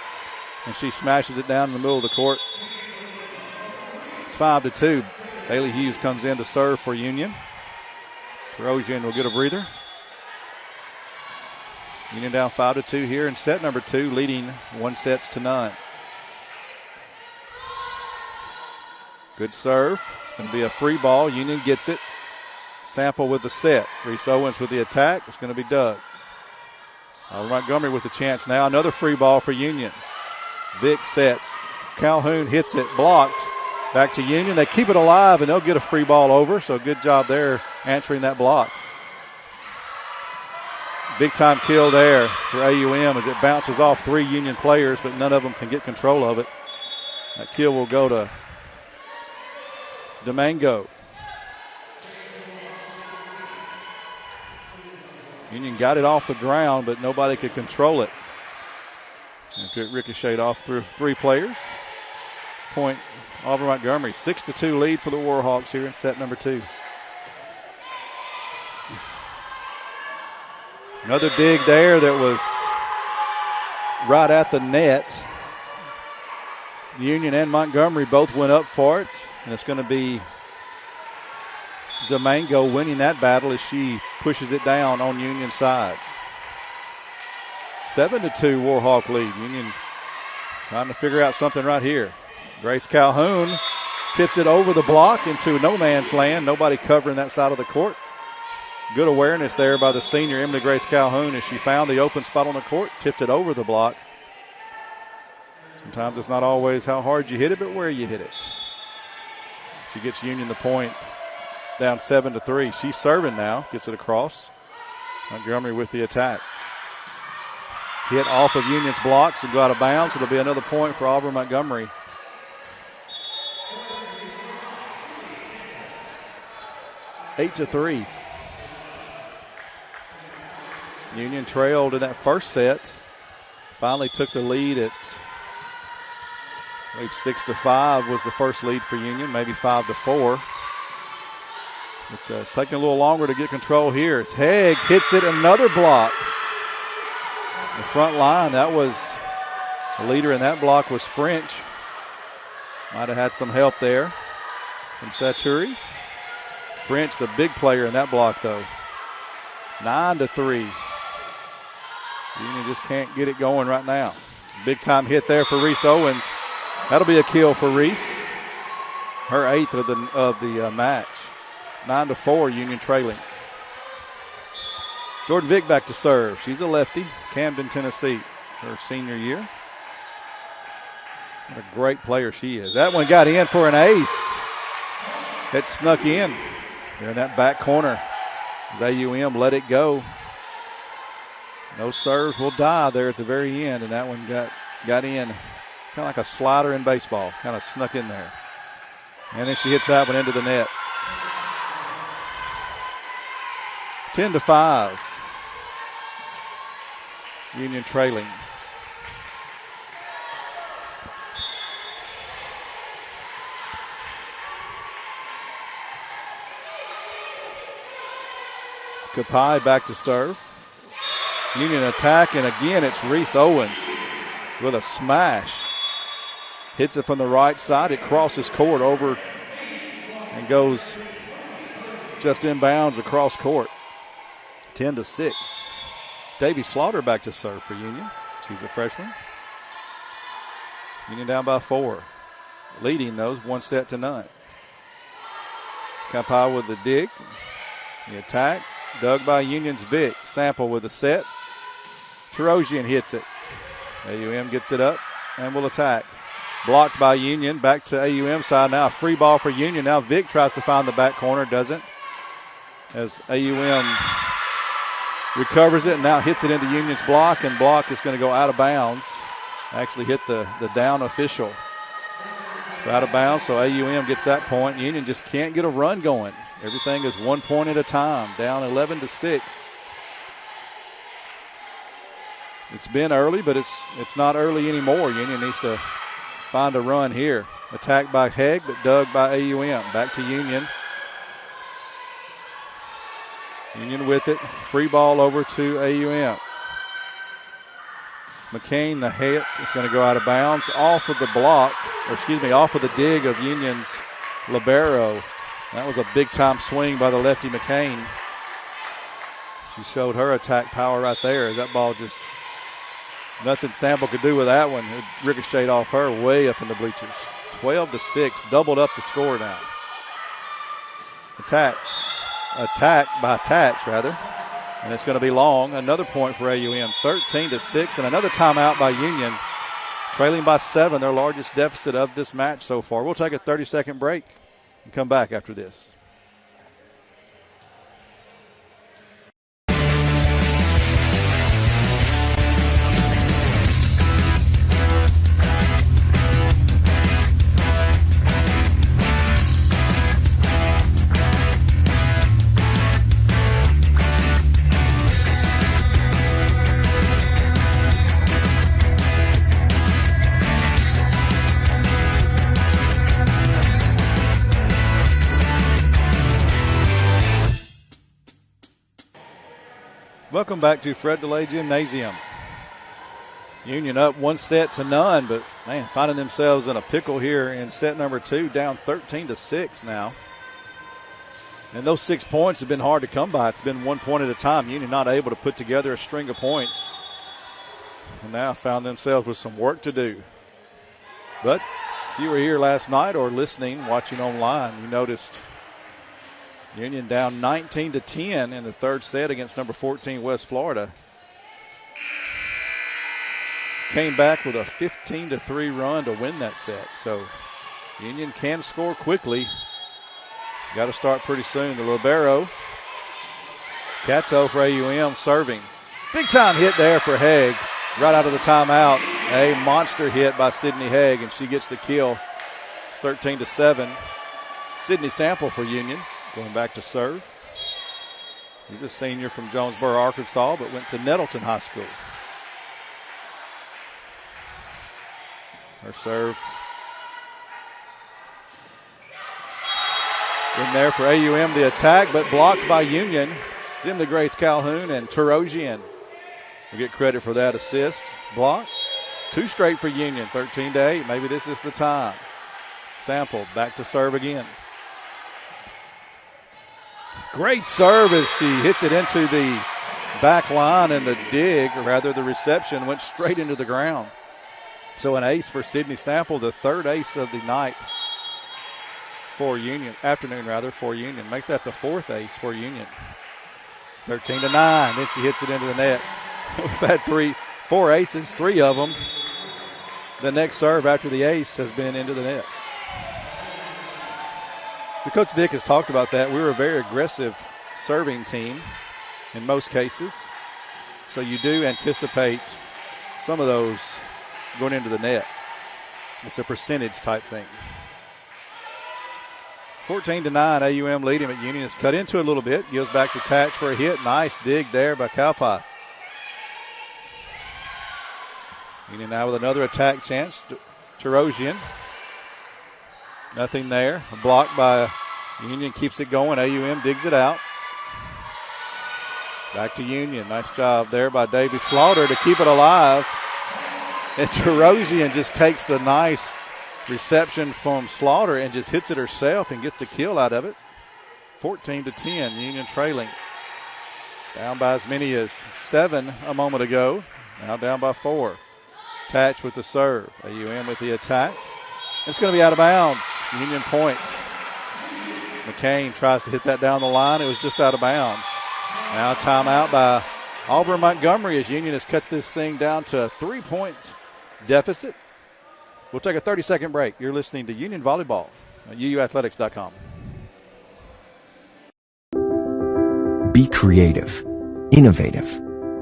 And she smashes it down in the middle of the court. It's 5-2. Bailey Hughes comes in to serve for Union. Terosian will get a breather. Union down 5-2 here in set number 2, leading 1-0. Good serve. It's going to be a free ball. Union gets it. Sample with the set. Reese Owens with the attack. It's going to be dug. Montgomery with the chance now. Another free ball for Union. Vick sets. Calhoun hits it. Blocked. Back to Union. They keep it alive, and they'll get a free ball over. So good job there answering that block. Big time kill there for AUM as it bounces off 3 Union players, but none of them can get control of it. That kill will go to Domingo. Union got it off the ground, but nobody could control it. After it ricocheted off through 3 players. Point Auburn Montgomery. 6-2 lead for the Warhawks here in set number 2. Another dig there that was right at the net. Union and Montgomery both went up for it, and it's going to be Domingo winning that battle as she pushes it down on Union's side. 7-2 Warhawk lead. Union trying to figure out something right here. Grace Calhoun tips it over the block into no man's land. Nobody covering that side of the court. Good awareness there by the senior Emily Grace Calhoun as she found the open spot on the court, tipped it over the block. Sometimes it's not always how hard you hit it, but where you hit it. She gets Union the point, down 7-3. She's serving now, gets it across. Montgomery with the attack. Hit off of Union's blocks and go out of bounds. It'll be another point for Auburn Montgomery. Eight to 3. Union trailed in that first set. Finally took the lead at, I believe, 6-5 was the first lead for Union, maybe 5-4. But it's taking a little longer to get control here. It's Haig, hits it, another block. The front line, that was the leader in that block was French. Might have had some help there from Saturi. French, the big player in that block, though. 9-3. Union just can't get it going right now. Big time hit there for Reese Owens. That'll be a kill for Reese. Her 8th of the match. 9-4, Union trailing. Jordan Vick back to serve. She's a lefty, Camden, Tennessee, her senior year. What a great player she is. That one got in for an ace. It snuck in. They're in that back corner. The AUM let it go. No serves will die there at the very end, and that one got in. Kind of like a slider in baseball. Kind of snuck in there. And then she hits that one into the net. 10-5. Union trailing. Kapai back to serve. Union attack, and again it's Reese Owens with a smash. Hits it from the right side. It crosses court over and goes just inbounds across court. 10-6. Davy Slaughter back to serve for Union. She's a freshman. Union down by 4. Leading those 1-0. Kapai with the dig. The attack. Dug by Union's Vick. Sample with the set. Terosian hits it. AUM gets it up and will attack. Blocked by Union. Back to AUM side now. Free ball for Union. Now Vick tries to find the back corner. Doesn't. As AUM recovers it and now hits it into Union's block. And block is going to go out of bounds. Actually hit the down official. Out of bounds, so AUM gets that point. Union just can't get a run going. Everything is 1 point at a time. Down 11-6. It's been early, but it's not early anymore. Union needs to find a run here. Attacked by Haig, but dug by AUM. Back to Union. Union with it. Free ball over to AUM. McCain, the hit, is going to go out of bounds. Off of the block, off of the dig of Union's libero. That was a big-time swing by the lefty McCain. She showed her attack power right there. That ball just, nothing Sample could do with that one. It ricocheted off her way up in the bleachers. 12-6, doubled up the score now. Attack by Tatch, rather. And it's going to be long. Another point for AUM, 13-6, and another timeout by Union. Trailing by 7, their largest deficit of this match so far. We'll take a 30-second break and come back after this. Welcome back to Fred DeLay Gymnasium. Union up 1-0, but man, finding themselves in a pickle here in set number 2, down 13-6 now. And those 6 points have been hard to come by. It's been 1 point at a time. Union not able to put together a string of points. and now found themselves with some work to do. But if you were here last night or listening, watching online, you noticed Union down 19-10 in the third set against number 14 West Florida. Came back with a 15-3 run to win that set. So Union can score quickly. Got to start pretty soon. The libero, Cato for AUM serving. Big time hit there for Haig right out of the timeout. A monster hit by Sydney Haig, and she gets the kill. It's 13-7. Sydney Sample for Union going back to serve. He's a senior from Jonesboro, Arkansas, but went to Nettleton High School. Her serve in there for AUM, the attack, but blocked by Union. Zimda Grace Calhoun and Tarosian will get credit for that assist. Block. 2 straight for Union, 13-8. Maybe this is the time. Sample back to serve again. Great serve as she hits it into the back line, and the dig, or rather the reception, went straight into the ground. So an ace for Sydney Sample, the third ace of the night for Union, afternoon for Union. Make that the fourth ace for Union. 13-9, then she hits it into the net. We've had 4 aces, 3 of them. The next serve after the ace has been into the net. The Coach Dick has talked about that. We were a very aggressive serving team in most cases. So you do anticipate some of those going into the net. It's a percentage type thing. 14-9, AUM leading, but Union has cut into it a little bit. Gives back to Tatch for a hit. Nice dig there by Kalpai. Union now with another attack chance. Tarosian. Nothing there. A block by Union keeps it going. AUM digs it out. Back to Union. Nice job there by Davy Slaughter to keep it alive. And Tarosian just takes the nice reception from Slaughter and just hits it herself and gets the kill out of it. 14-10, Union trailing. Down by as many as 7 a moment ago. Now down by 4. Tatch with the serve. AUM with the attack. It's going to be out of bounds. Union point. McCain tries to hit that down the line. It was just out of bounds. Now timeout by Auburn Montgomery as Union has cut this thing down to a 3-point deficit. We'll take a 30-second break. You're listening to Union Volleyball at uuathletics.com. Be creative, innovative,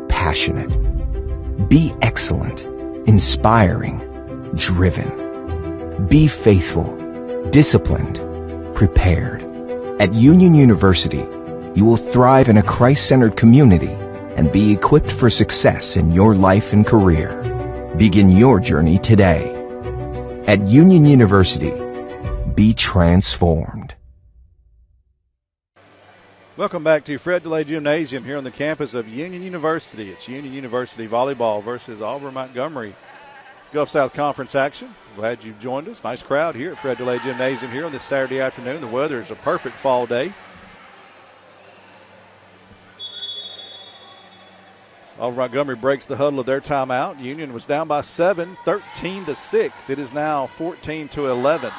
passionate. Be excellent, inspiring, driven. Be faithful, disciplined, prepared. At Union University, you will thrive in a Christ-centered community and be equipped for success in your life and career. Begin your journey today. At Union University, be transformed. Welcome back to Fred DeLay Gymnasium here on the campus of Union University. It's Union University Volleyball versus Auburn Montgomery. Gulf South Conference action. Glad you've joined us. Nice crowd here at Fred DeLay Gymnasium here on this Saturday afternoon. The weather is a perfect fall day. Auburn Montgomery breaks the huddle of their timeout. Union was down by 7, 13-6. It is now 14-11.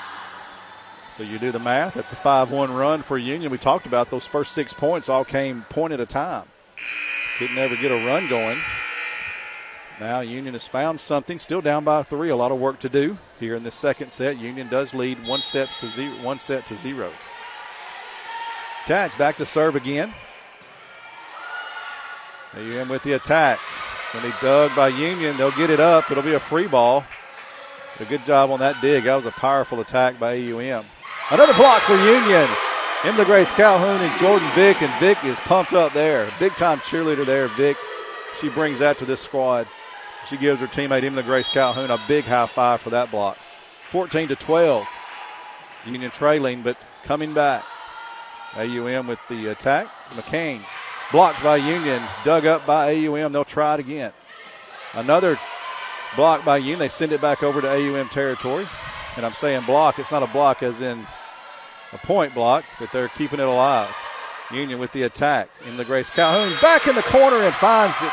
So you do the math. That's a 5-1 run for Union. We talked about those first 6 points all came point at a time. Couldn't ever get a run going. Now Union has found something. Still down by 3. A lot of work to do here in the second set. Union does lead 1 set to 0. Tatch back to serve again. AUM with the attack. It's going to be dug by Union. They'll get it up. It'll be a free ball. A good job on that dig. That was a powerful attack by AUM. Another block for Union. Emma Grace Calhoun and Jordan Vick, and Vick is pumped up there. Big-time cheerleader there, Vick. She brings that to this squad. She gives her teammate Emma Grace Calhoun a big high five for that block. 14-12. Union trailing, but coming back. AUM with the attack. McCain blocked by Union, dug up by AUM. They'll try it again. Another block by Union. They send it back over to AUM territory. And I'm saying block. It's not a block as in a point block, but they're keeping it alive. Union with the attack. In the Grace Calhoun back in the corner and finds it.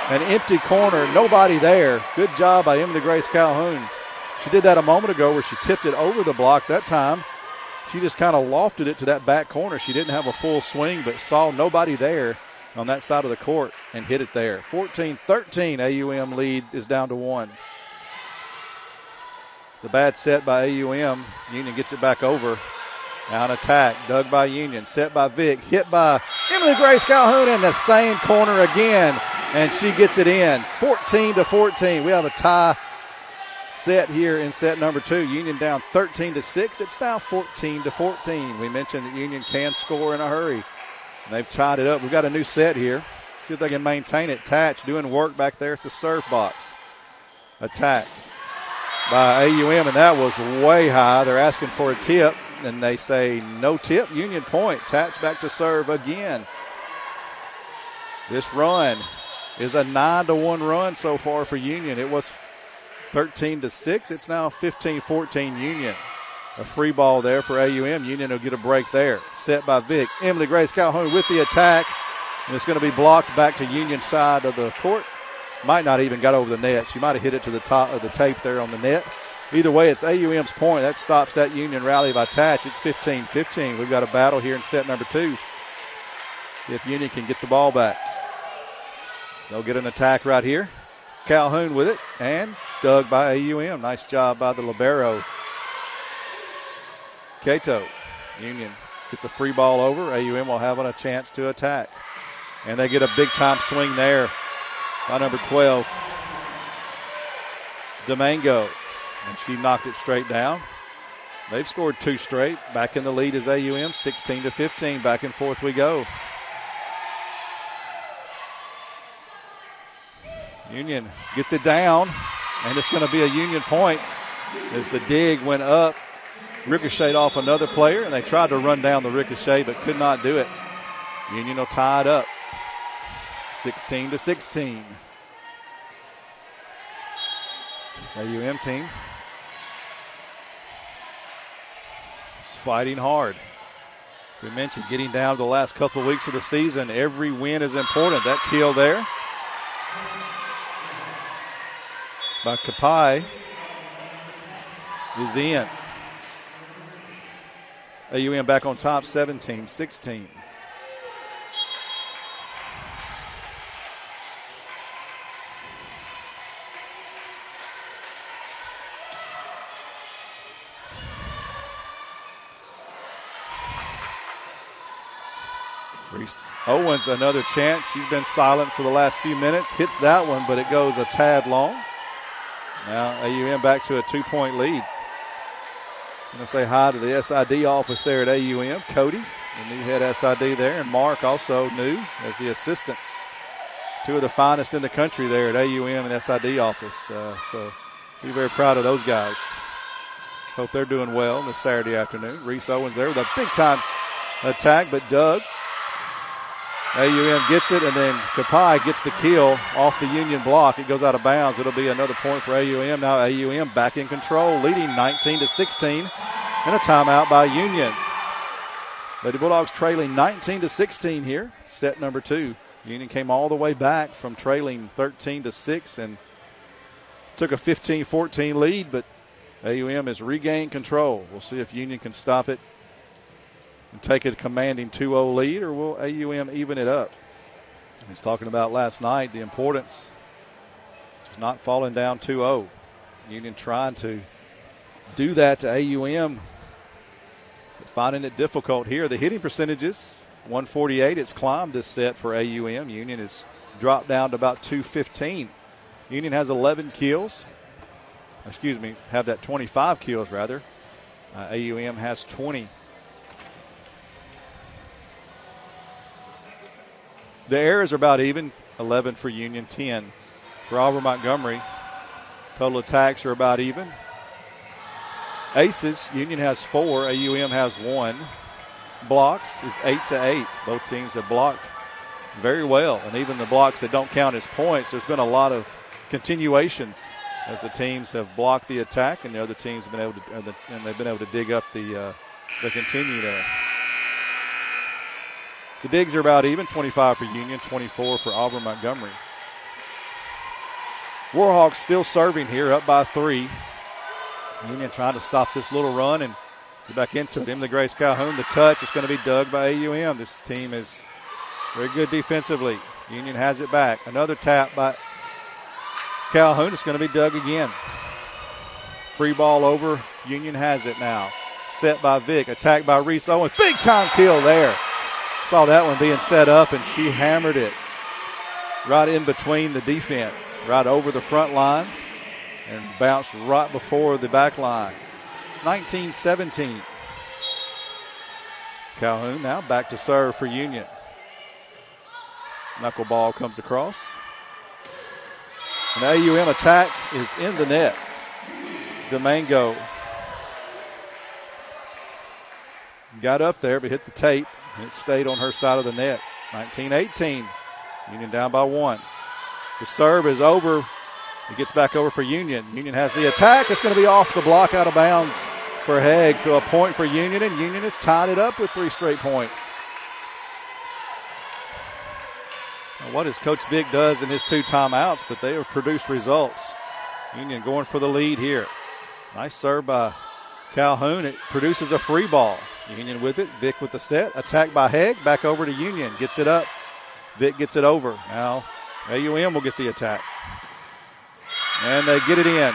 An empty corner, nobody there. Good job by Emily Grace Calhoun. She did that a moment ago where she tipped it over the block. That time, she just kind of lofted it to that back corner. She didn't have a full swing, but saw nobody there on that side of the court and hit it there. 14-13, AUM lead is down to 1. The bad set by AUM. Union gets it back over. Now an attack, dug by Union, set by Vick, hit by Emily Grace Calhoun in the same corner again, and she gets it in. 14-14. We have a tie set here in set number 2. Union down 13-6. It's now 14-14. We mentioned that Union can score in a hurry. They've tied it up. We've got a new set here. See if they can maintain it. Tatch doing work back there at the serve box. Attack by AUM, and that was way high. They're asking for a tip, and they say no tip. Union point. Tatch back to serve again. This run is a 9-1 run so far for Union. It was 13-6. It's now 15-14 Union. A free ball there for AUM. Union will get a break there. Set by Vick. Emily Grace Calhoun with the attack. And it's going to be blocked back to Union side of the court. Might not even got over the net. She might have hit it to the top of the tape there on the net. Either way, it's AUM's point. That stops that Union rally by Tatch. It's 15-15. We've got a battle here in set number 2. If Union can get the ball back. They'll get an attack right here. Calhoun with it, and dug by AUM. Nice job by the libero. Cato. Union gets a free ball over. AUM will have a chance to attack. And they get a big-time swing there by number 12, Domingo. And she knocked it straight down. They've scored 2 straight. Back in the lead is AUM, 16-15. Back and forth we go. Union gets it down, and it's going to be a Union point as the dig went up, ricocheted off another player, and they tried to run down the ricochet but could not do it. Union will tie it up, 16-16. AUM team is fighting hard. As we mentioned, getting down to the last couple of weeks of the season, every win is important. That kill there by Kapai is in. AUM back on top, 17-16. Reese Owens, another chance. He's been silent for the last few minutes. Hits that one, but it goes a tad long. Now AUM back to a 2-point lead. I'm going to say hi to the SID office there at AUM. Cody, the new head SID there, and Mark also new as the assistant. 2 of the finest in the country there at AUM and SID office. So be very proud of those guys. Hope they're doing well this Saturday afternoon. Reese Owens there with a big-time attack, but Doug. AUM gets it, and then Kapai gets the kill off the Union block. It goes out of bounds. It'll be another point for AUM. Now AUM back in control, leading 19-16, and a timeout by Union. Lady Bulldogs trailing 19-16 here, set number 2. Union came all the way back from trailing 13-6 and took a 15-14 lead, but AUM has regained control. We'll see if Union can stop it and take a commanding 2-0 lead, or will AUM even it up? He's talking about last night, the importance is not falling down 2-0. Union trying to do that to AUM, but finding it difficult here. The hitting percentages, 148. It's climbed this set for AUM. Union has dropped down to about 215. Union has 11 kills. Have that 25 kills rather. AUM has 20. The errors are about even, 11 for Union, 10 for Auburn Montgomery. Total attacks are about even. Aces, Union has 4, AUM has 1. Blocks is 8-8. Both teams have blocked very well, and even the blocks that don't count as points, there's been a lot of continuations as the teams have blocked the attack, and the other teams have been able to, and they've been able to dig up the continue there. The digs are about even, 25 for Union, 24 for Auburn Montgomery. Warhawks still serving here, up by 3. Union trying to stop this little run and get back into it. Emily Grace Calhoun, the touch is going to be dug by AUM. This team is very good defensively. Union has it back. Another tap by Calhoun. It's going to be dug again. Free ball over. Union has it now. Set by Vick. Attacked by Reese Owens. Big time kill there. Saw that one being set up, and she hammered it right in between the defense, right over the front line, and bounced right before the back line. 19-17. Calhoun now back to serve for Union. Knuckleball comes across. An AUM attack is in the net. Domingo got up there but hit the tape, and it stayed on her side of the net. 19-18. Union down by 1. The serve is over. It gets back over for Union. Union has the attack. It's going to be off the block, out of bounds for Haig. So a point for Union, and Union has tied it up with 3 straight points. Now, what is Coach Vick does in his 2 timeouts, but they have produced results. Union going for the lead here. Nice serve by Calhoun. It produces a free ball. Union with it. Vick with the set. Attack by Haig. Back over to Union. Gets it up. Vick gets it over. Now AUM will get the attack. And they get it in.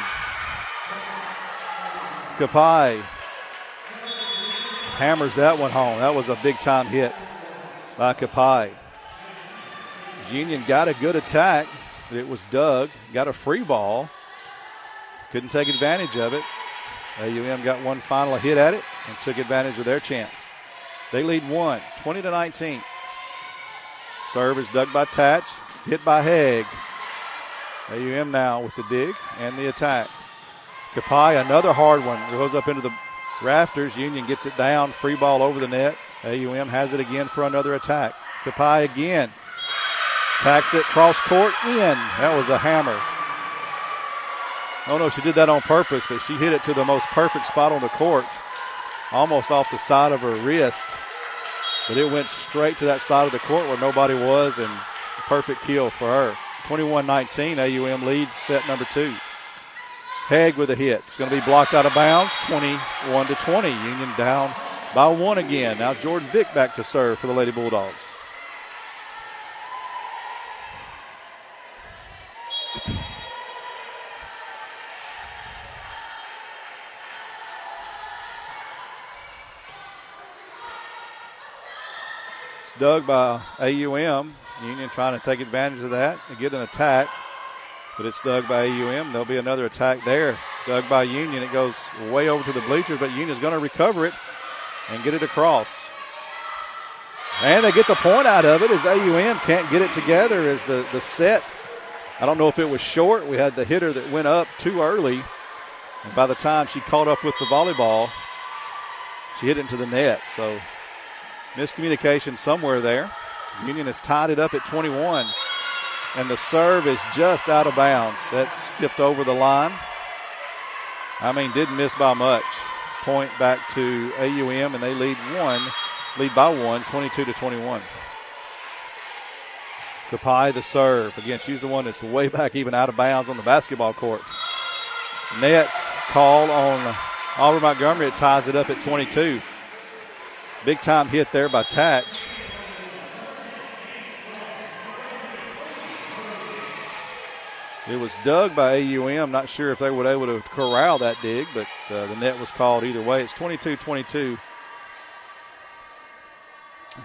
Kapai hammers that one home. That was a big-time hit by Kapai. Union got a good attack, but it was dug. Got a free ball. Couldn't take advantage of it. AUM got one final hit at it and took advantage of their chance. They lead 20-19. Serve is dug by Tatch, hit by Haig. AUM now with the dig and the attack. Kapai, another hard one. It goes up into the rafters. Union gets it down. Free ball over the net. AUM has it again for another attack. Kapai again. Attacks it, cross court, in. That was a hammer. I don't know if she did that on purpose, but she hit it to the most perfect spot on the court. Almost off the side of her wrist. But it went straight to that side of the court where nobody was, and a perfect kill for her. 21-19, AUM leads set number 2. Haig with a hit. It's going to be blocked out of bounds, 21-20. Union down by 1 again. Now Jordan Vick back to serve for the Lady Bulldogs. It's dug by AUM. Union trying to take advantage of that and get an attack, but it's dug by AUM. There'll be another attack there. Dug by Union. It goes way over to the bleachers, but Union's going to recover it and get it across. And they get the point out of it as AUM can't get it together as the set. I don't know if it was short. We had the hitter that went up too early, and by the time she caught up with the volleyball, she hit it into the net. So miscommunication somewhere there. Union has tied it up at 21, and the serve is just out of bounds. That skipped over the line. I mean, didn't miss by much. Point back to AUM, and they lead by 1, 22-21. Kapai the serve. Again, she's the one that's way back, even out of bounds on the basketball court. Net call on Auburn Montgomery. It ties it up at 22. Big time hit there by Tatch. It was dug by AUM. Not sure if they were able to corral that dig, but the net was called either way. It's 22-22.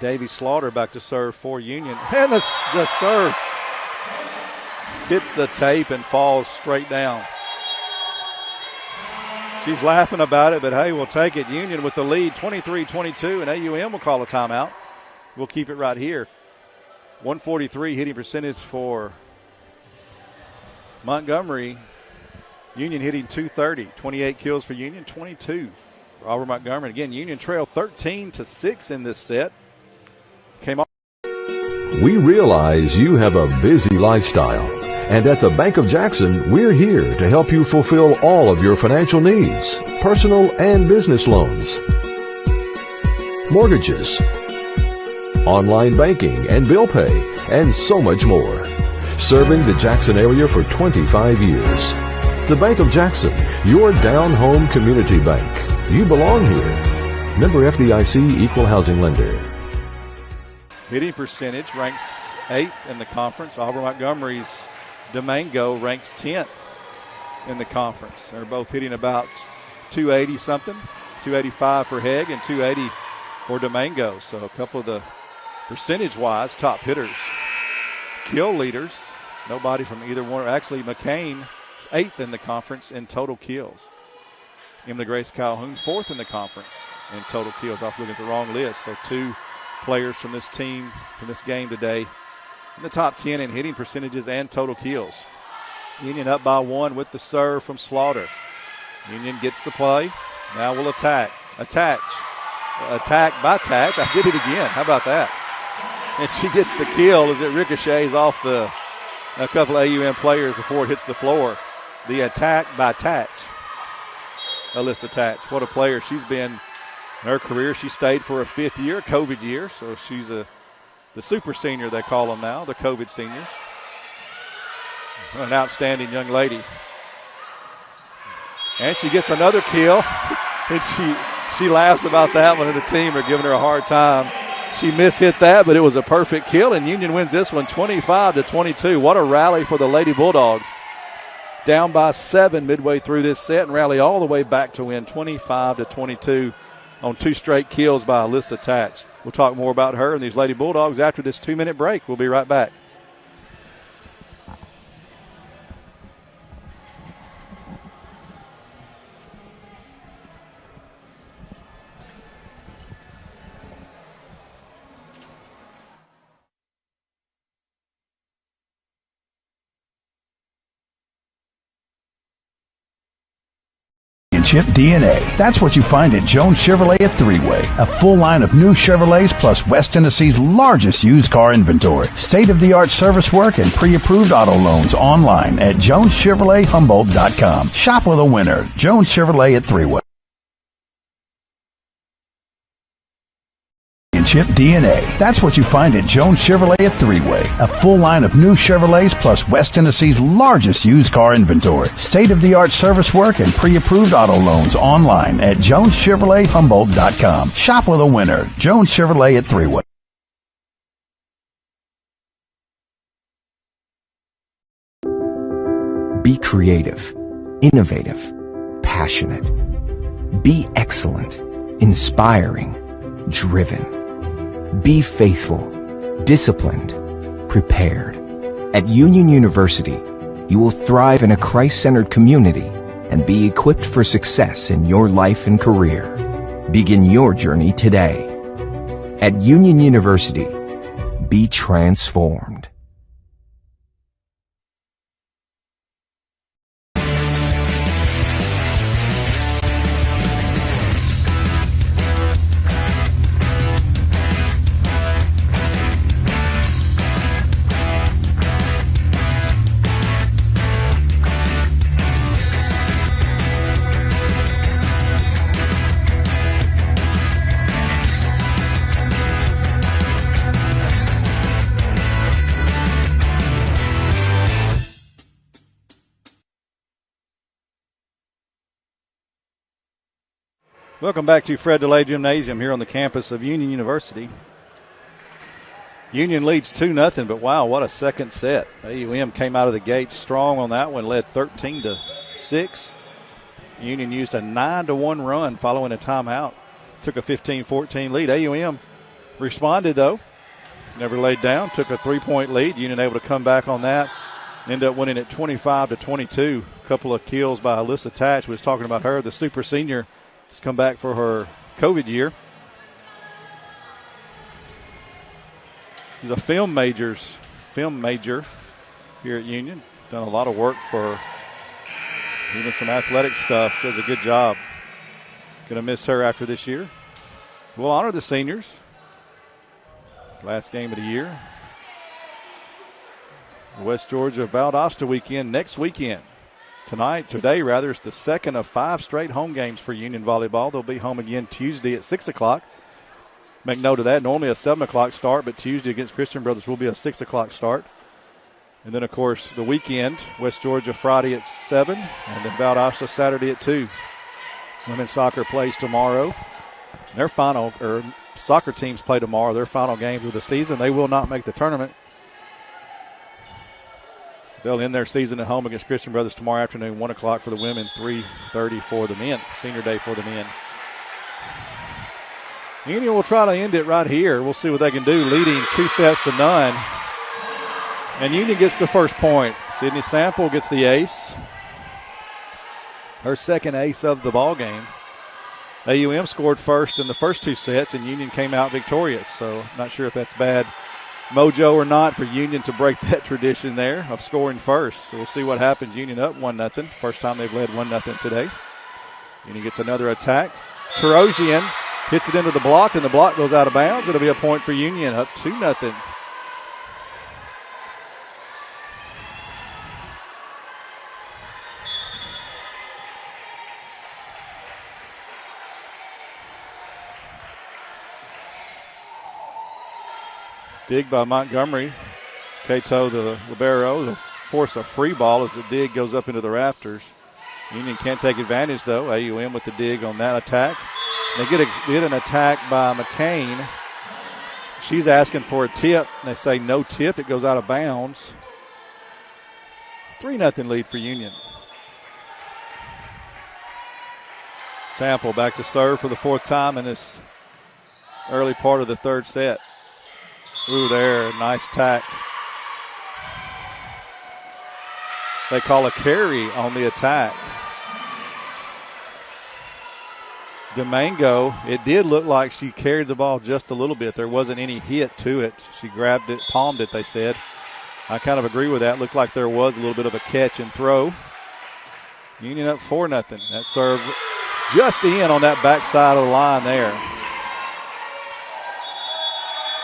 Davy Slaughter back to serve for Union. And the serve hits the tape and falls straight down. She's laughing about it, but hey, we'll take it. Union with the lead, 23-22, and AUM will call a timeout. We'll keep it right here. 143 hitting percentage for Montgomery. Union hitting 230. 28 kills for Union, 22 for Auburn Montgomery. Again, Union trailed 13-6 in this set. Came off. We realize you have a busy lifestyle, and at the Bank of Jackson, we're here to help you fulfill all of your financial needs, personal and business loans, mortgages, online banking and bill pay, and so much more. serving the Jackson area for 25 years. The Bank of Jackson, your down-home community bank. You belong here. Member FDIC, Equal Housing Lender. Hitting percentage ranks 8th in the conference. Auburn Montgomery's Domingo ranks 10th in the conference. They're both hitting about 280 something, 285 for Hegg and 280 for Domingo. So a couple of the percentage-wise top hitters. Kill leaders, nobody from either one. Actually, McCain is 8th in the conference in total kills. Emily Grace Calhoun 4th in the conference in total kills. I was looking at the wrong list. So 2 players from this team, from this game today, in the top 10 in hitting percentages and total kills. Union up by 1 with the serve from Slaughter. Union gets the play. Now we'll attack. Attack by Tatch. I did it again. How about that? And she gets the kill as it ricochets off a couple of AUM players before it hits the floor. The attack by Tatch. Alyssa Tatch. What a player she's been. In her career, she stayed for a 5th year, COVID year, so she's the super senior, they call them now, the COVID seniors. An outstanding young lady. And she gets another kill, and she laughs about that one, and the team are giving her a hard time. She mishit that, but it was a perfect kill, and Union wins this one 25-22. What a rally for the Lady Bulldogs. Down by 7 midway through this set and rally all the way back to win 25-22. On 2 straight kills by Alyssa Tatch. We'll talk more about her and these Lady Bulldogs after this 2-minute break. We'll be right back. DNA. That's what you find at Jones Chevrolet at Three-Way. A full line of new Chevrolets plus West Tennessee's largest used car inventory. State-of-the-art service work and pre-approved auto loans online at JonesChevroletHumboldt.com. Shop with a winner. Jones Chevrolet at Three-Way. Chip DNA. That's what you find at Jones Chevrolet at Three-Way. A full line of new Chevrolets plus West Tennessee's largest used car inventory. State-of-the-art service work and pre-approved auto loans online at JonesChevroletHumboldt.com. Shop with a winner. Jones Chevrolet at Three-Way. Be creative, innovative, passionate. Be excellent, inspiring, driven. Be faithful, disciplined, prepared. At Union University, you will thrive in a Christ-centered community and be equipped for success in your life and career. Begin your journey today. At Union University, be transformed. Welcome back to Fred DeLay Gymnasium here on the campus of Union University. Union leads 2-0, but wow, what a second set. AUM came out of the gate strong on that one, led 13-6. Union used a 9-1 run following a timeout. Took a 15-14 lead. AUM responded, though. Never laid down, took a 3-point lead. Union able to come back on that. Ended up winning at 25-22. A couple of kills by Alyssa Tatch. We was talking about her, the super senior. She's come back for her COVID year. She's a film major here at Union. Done a lot of work for even some athletic stuff. Does a good job. Going to miss her after this year. We'll honor the seniors. Last game of the year. West Georgia Valdosta weekend next weekend. Today is the second of 5 straight home games for Union Volleyball. They'll be home again Tuesday at 6 o'clock. Make note of that. Normally a 7 o'clock start, but Tuesday against Christian Brothers will be a 6 o'clock start. And then, of course, the weekend, West Georgia Friday at 7, and then Valdosta Saturday at 2. Women's soccer plays tomorrow. Their soccer teams play tomorrow, their final games of the season. They will not make the tournament. They'll end their season at home against Christian Brothers tomorrow afternoon, 1 o'clock for the women, 3:30 for the men. Senior day for the men. Union will try to end it right here. We'll see what they can do, leading 2-0. And Union gets the first point. Sydney Sample gets the ace. Her second ace of the ball game. AUM scored first in the first 2 sets, and Union came out victorious. So not sure if that's bad mojo or not for Union to break that tradition there of scoring first. So we'll see what happens. Union up 1-0. First time they've led 1-0 today. Union gets another attack. Terosian hits it into the block, and the block goes out of bounds. It'll be a point for Union, up 2-0. Dig by Montgomery. Cato, the libero, will force a free ball as the dig goes up into the rafters. Union can't take advantage, though. AUM with the dig on that attack. They get an attack by McCain. She's asking for a tip. They say no tip. It goes out of bounds. 3-0 lead for Union. Sample back to serve for the 4th time in this early part of the 3rd set. Ooh, there, nice tack. They call a carry on the attack. Domingo, it did look like she carried the ball just a little bit. There wasn't any hit to it. She grabbed it, palmed it, they said. I kind of agree with that. Looked like there was a little bit of a catch and throw. Union up 4-0. That serve just in on that backside of the line there.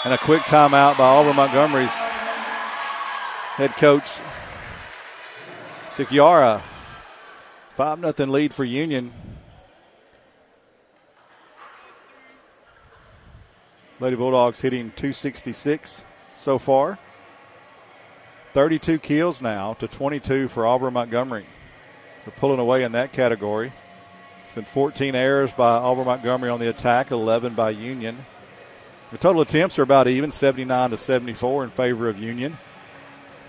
And a quick timeout by Auburn Montgomery's head coach, Sikyara. 5-0 lead for Union. Lady Bulldogs hitting .266 so far. 32 kills now to 22 for Auburn Montgomery. They're pulling away in that category. It's been 14 errors by Auburn Montgomery on the attack, 11 by Union. The total attempts are about even, 79 to 74 in favor of Union.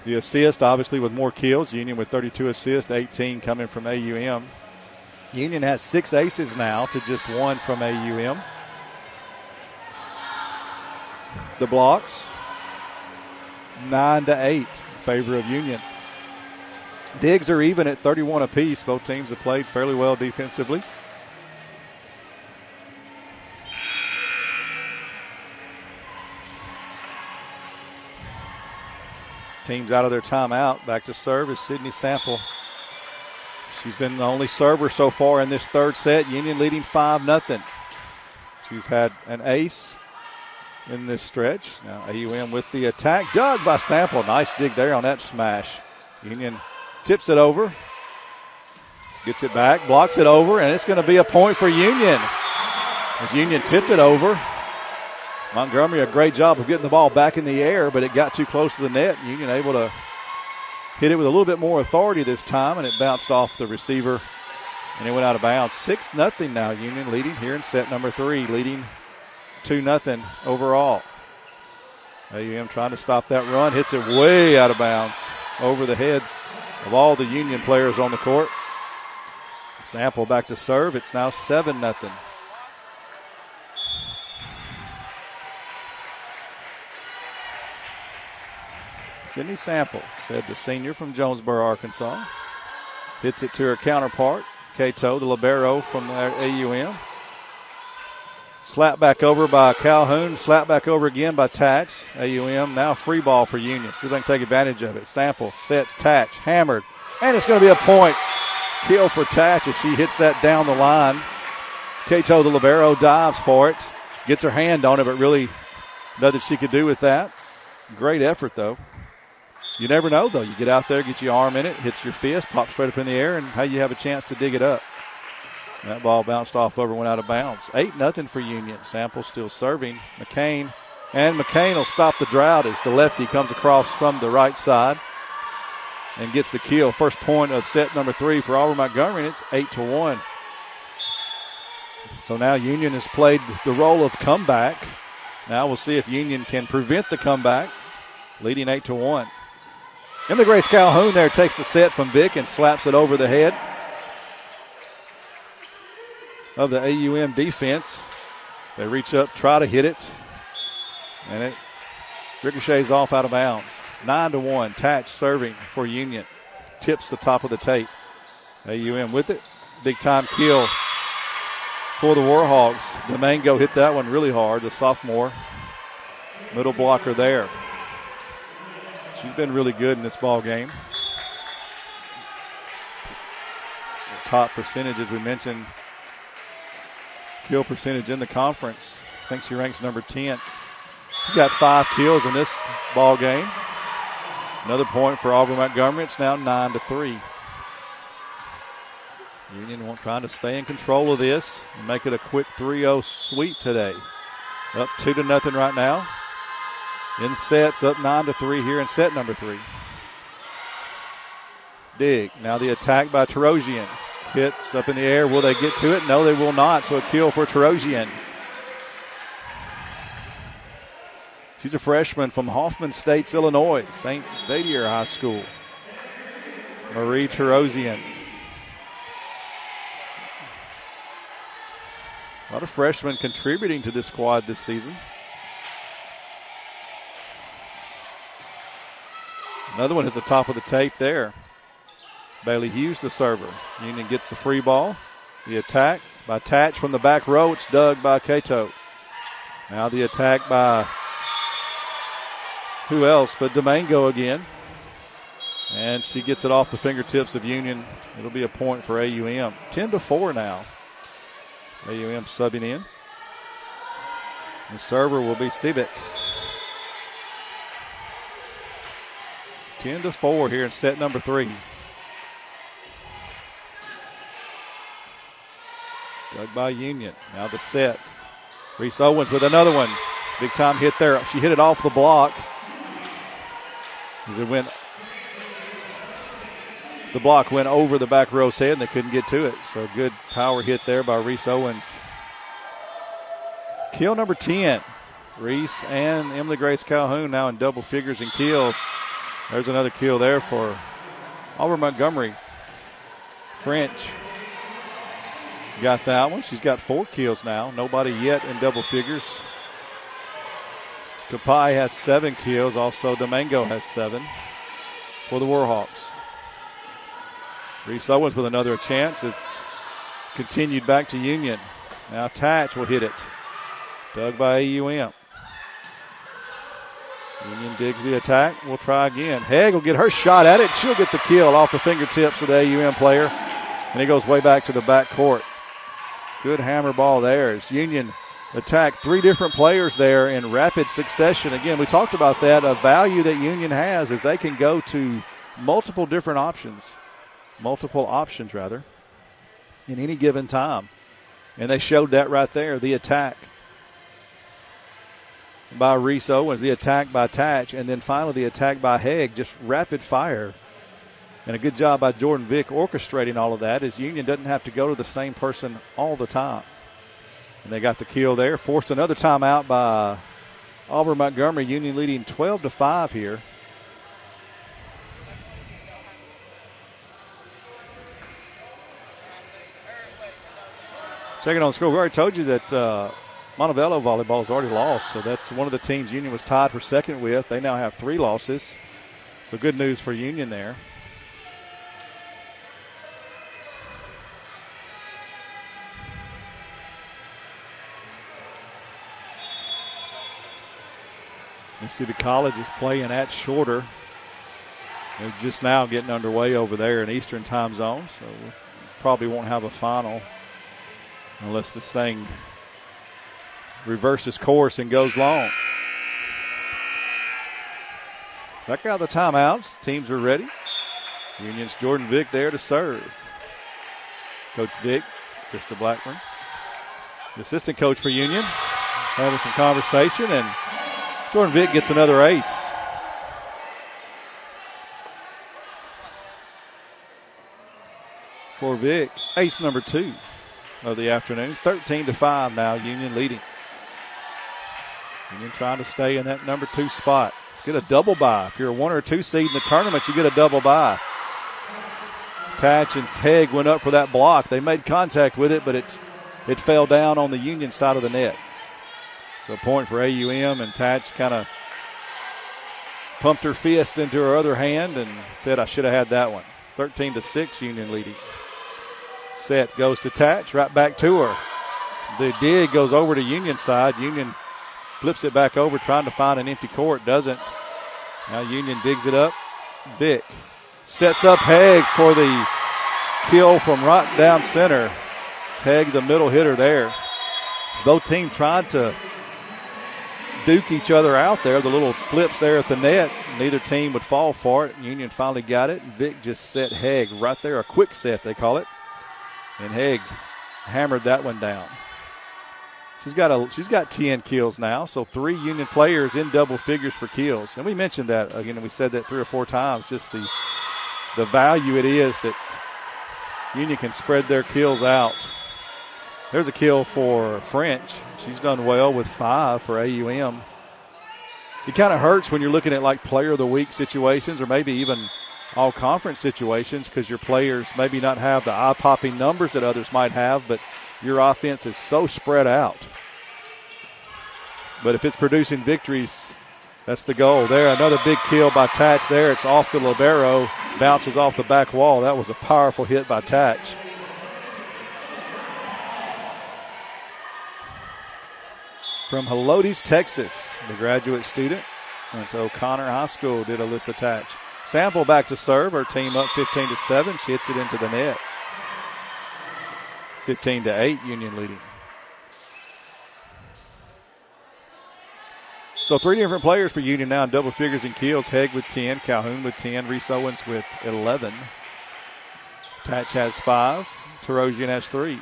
The assist, obviously, with more kills. Union with 32 assists, 18 coming from AUM. Union has 6 aces now to just 1 from AUM. The blocks, 9 to 8 in favor of Union. Digs are even at 31 apiece. Both teams have played fairly well defensively. Teams out of their timeout. Back to serve is Sydney Sample. She's been the only server so far in this 3rd set. Union leading 5-0. She's had an ace in this stretch. Now AUM with the attack. Dug by Sample. Nice dig there on that smash. Union tips it over. Gets it back. Blocks it over. And it's going to be a point for Union. As Union tipped it over. Montgomery, a great job of getting the ball back in the air, but it got too close to the net. Union able to hit it with a little bit more authority this time, and it bounced off the receiver, and it went out of bounds. 6-0 now. Union leading here in set number 3, leading 2-0 overall. AUM trying to stop that run, hits it way out of bounds over the heads of all the Union players on the court. Sample back to serve. It's now 7-0. Sydney Sample, said the senior from Jonesboro, Arkansas. Hits it to her counterpart, Cato, the libero from AUM. Slap back over by Calhoun. Slap back over again by Tatch. AUM now free ball for Union. See if they can take advantage of it. Sample sets Tatch, hammered. And it's going to be a point kill for Tatch as she hits that down the line. Cato, the libero, dives for it. Gets her hand on it, but really nothing she could do with that. Great effort, though. You never know, though. You get out there, get your arm in it, hits your fist, pops straight up in the air, and how you have a chance to dig it up. That ball bounced off over, went out of bounds. 8-0 for Union. Sample still serving. McCain. And McCain will stop the drought as the lefty comes across from the right side. and gets the kill. First point of set number 3 for Auburn Montgomery, and it's 8-1. So now Union has played the role of comeback. Now we'll see if Union can prevent the comeback, leading 8-1. Emily Grace Calhoun there takes the set from Vick and slaps it over the head of the AUM defense. They reach up, try to hit it, and it ricochets off out of bounds. 9-1. Tatch serving for Union. Tips the top of the tape. AUM with it. Big time kill for the Warhawks. Domingo hit that one really hard, the sophomore. Middle blocker there. She's been really good in this ball game. The top percentage, as we mentioned, kill percentage in the conference. I think she ranks number 10. She got 5 kills in this ball game. Another point for Auburn Montgomery. It's now 9-3. Union trying to stay in control of this and make it a quick 3-0 sweep today. Up 2-0 right now. In sets, up 9-3 here in set number 3. Dig. Now the attack by Tarosian. Hits up in the air. Will they get to it? No, they will not. So a kill for Tarosian. She's a freshman from Hoffman States, Illinois, St. Xavier High School. Marie Tarosian. A lot of freshmen contributing to this squad this season. Another one is the top of the tape there. Bailey Hughes, the server. Union gets the free ball. The attack by Tatch from the back row. It's dug by Cato. Now the attack by who else but Domingo again. And she gets it off the fingertips of Union. It'll be a point for AUM. 10-4 now. AUM subbing in. The server will be Seebeck. 10-4 here in set number 3. Dug by Union. Now the set. Reese Owens with another one. Big time hit there. She hit it off the block. As it went, the block went over the back row's head and they couldn't get to it. So good power hit there by Reese Owens. Kill number 10. Reese and Emily Grace Calhoun now in double figures in kills. There's another kill there for Auburn Montgomery. French got that one. She's got 4 kills now. Nobody yet in double figures. Kapai has 7 kills. Also, Domingo has 7 for the Warhawks. Reese Owens with another chance. It's continued back to Union. Now Tatch will hit it. Dug by AUM. Union digs the attack. We'll try again. Haig will get her shot at it. She'll get the kill off the fingertips of the AUM player. And it goes way back to the back court. Good hammer ball there. As Union attack 3 different players there in rapid succession. Again, we talked about that. A value that Union has is they can go to multiple options in any given time. And they showed that right there, the attack by Reese Owens, the attack by Tatch, and then finally the attack by Haig, just rapid fire. And a good job by Jordan Vick orchestrating all of that, as Union doesn't have to go to the same person all the time. And they got the kill there. Forced another timeout by Auburn Montgomery. Union leading 12-5 here. Checking on the score, we already told you that Montgomery Volleyball has already lost. So that's one of the teams Union was tied for second with. They now have 3 losses. So good news for Union there. Mississippi College is playing at Shorter. They're just now getting underway over there in Eastern time zone, so we probably won't have a final unless this thing reverses course and goes long. Back out of the timeouts. Teams are ready. Union's Jordan Vick there to serve. Coach Vick, Krista Blackburn, the assistant coach for Union, having some conversation, and Jordan Vick gets another ace. for Vic. Ace number 2 of the afternoon. 13-5 now, Union leading. Union trying to stay in that number 2 spot. Let's get a double bye. If you're a 1 or 2 seed in the tournament, you get a double bye. Tatch and Hegg went up for that block. They made contact with it, but it fell down on the Union side of the net. So a point for AUM, and Tatch kind of pumped her fist into her other hand and said, I should have had that one. 13-6, Union leading. Set goes to Tatch, right back to her. The dig goes over to Union side. Union flips it back over, trying to find an empty court. Doesn't. Now Union digs it up. Vic sets up Hegg for the kill from right down center. It's Hegg, the middle hitter there. Both teams trying to duke each other out there. The little flips there at the net. Neither team would fall for it. Union finally got it. Vic just set Hegg right there, a quick set they call it. And Hegg hammered that one down. She's got 10 kills now, so 3 Union players in double figures for kills. And we mentioned that again. We said that 3 or 4 times. Just the value it is that Union can spread their kills out. There's a kill for French. She's done well with 5 for AUM. It kind of hurts when you're looking at like player of the week situations or maybe even all conference situations because your players maybe not have the eye-popping numbers that others might have, but your offense is so spread out. But if it's producing victories, that's the goal. There, another big kill by Tatch there. It's off the libero, bounces off the back wall. That was a powerful hit by Tatch. From Helotes, Texas, the graduate student. Went to O'Connor High School, did Alyssa Tatch. Sample back to serve. Her team up 15-7. She hits it into the net. 15-8, Union leading. So 3 different players for Union now in double figures in kills. Hegg with 10, Calhoun with 10, Reese Owens with 11. Tatch has 5, Tarosian has 3.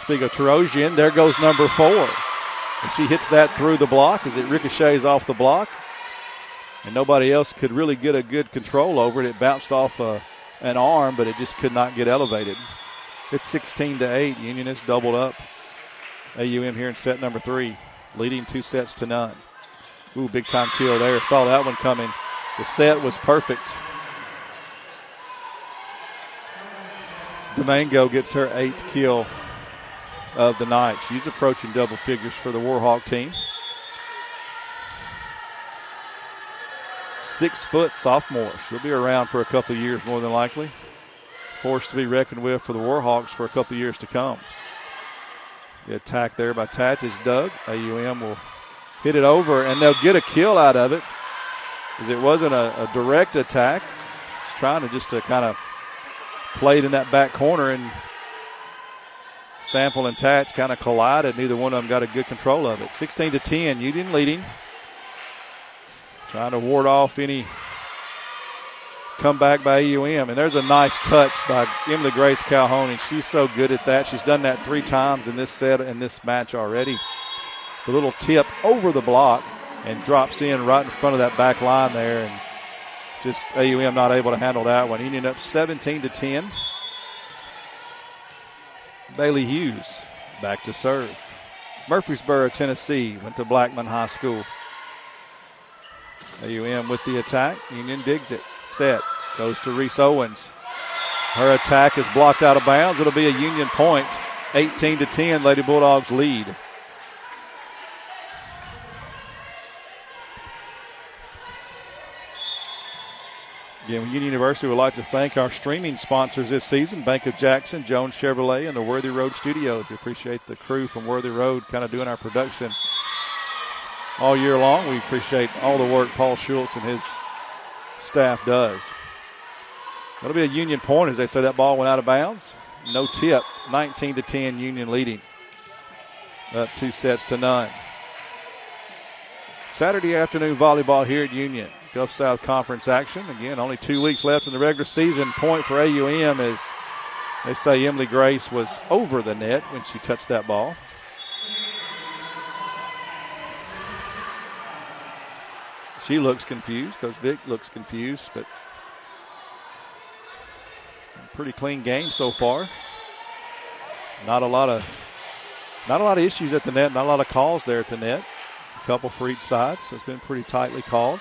Speaking of Tarosian, there goes number 4. And she hits that through the block as it ricochets off the block. And nobody else could really get a good control over it. It bounced off an arm, but it just could not get elevated. It's 16-8. Union has doubled up. AUM here in set number 3, leading 2-0. Ooh, big-time kill there. Saw that one coming. The set was perfect. Domingo gets her 8th kill of the night. She's approaching double figures for the Warhawk team. 6-foot sophomore. She'll be around for a couple of years more than likely. Force to be reckoned with for the Warhawks for a couple of years to come. The attack there by Tatch is dug. AUM will hit it over, and they'll get a kill out of it because it wasn't a direct attack. Just trying to kind of play it in that back corner, and Sample and Tatch kind of collided. Neither one of them got a good control of it. 16-10, Union leading. Trying to ward off any comeback by AUM. And there's a nice touch by Emily Grace Calhoun, and she's so good at that. She's done that 3 times in this set, in this match already. The little tip over the block and drops in right in front of that back line there. And just AUM not able to handle that one. Union up 17-10. Bailey Hughes back to serve. Murfreesboro, Tennessee, went to Blackman High School. AUM with the attack. Union digs it. Set. Goes to Reese Owens. Her attack is blocked out of bounds. It'll be a Union point. 18-10, Lady Bulldogs lead. Again, Union University would like to thank our streaming sponsors this season, Bank of Jackson, Jones Chevrolet, and the Worthy Road Studios. We appreciate the crew from Worthy Road kind of doing our production all year long. We appreciate all the work Paul Schultz and his staff does. That'll be a Union point as they say that ball went out of bounds. No tip. 19-10, Union leading. Up 2-0. Saturday afternoon volleyball here at Union. Gulf South Conference action. Again, only 2 weeks left in the regular season. Point for AUM as they say Emily Grace was over the net when she touched that ball. She looks confused because Vic looks confused, but Pretty clean game so far. Not a lot of issues at the net, not a lot of calls there at the net. A couple for each side, so it's been pretty tightly called.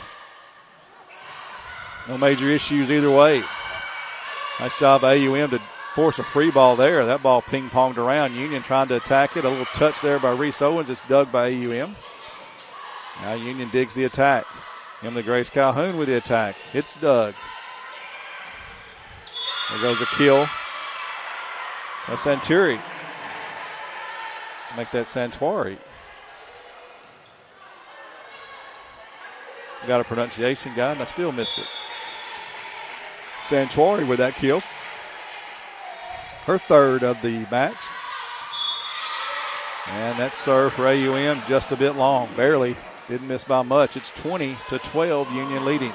No major issues either way. Nice job by AUM to force a free ball there. That ball ping-ponged around. Union trying to attack it. A little touch there by Reese Owens. It's dug by AUM. Now Union digs the attack. Emily Grace Calhoun with the attack. It's dug. There goes a kill. That's Santuri. Make that Santuari. Got a pronunciation guy, and I still missed it. Santuari with that kill. Her third of the match. And that serve for AUM just a bit long. Barely. Didn't miss by much. It's 20-12, Union leading.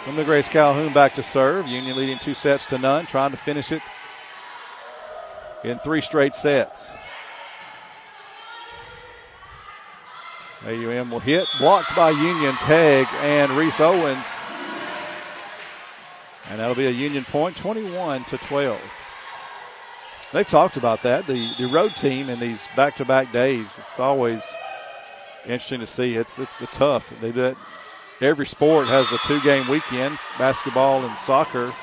From the Grace Calhoun back to serve. Union leading 2-0, trying to finish it in 3 straight sets. AUM will hit. Blocked by Union's Haig and Reese Owens. And that'll be a Union point, 21-12. They've talked about that. The road team in these back-to-back days, it's always interesting to see. It's tough. They do it. Every sport has a 2-game weekend. Basketball and soccer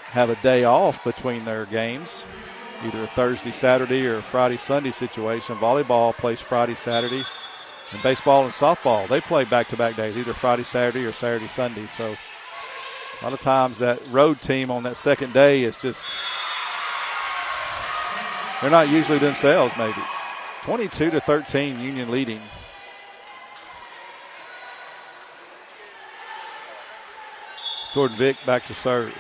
have a day off between their games, either a Thursday, Saturday, or Friday, Sunday situation. Volleyball plays Friday, Saturday. And baseball and softball, they play back-to-back days, either Friday, Saturday, or Saturday, Sunday. So a lot of times that road team on that second day is just, they're not usually themselves maybe. 22-13, Union leading. Jordan Vick back to serve.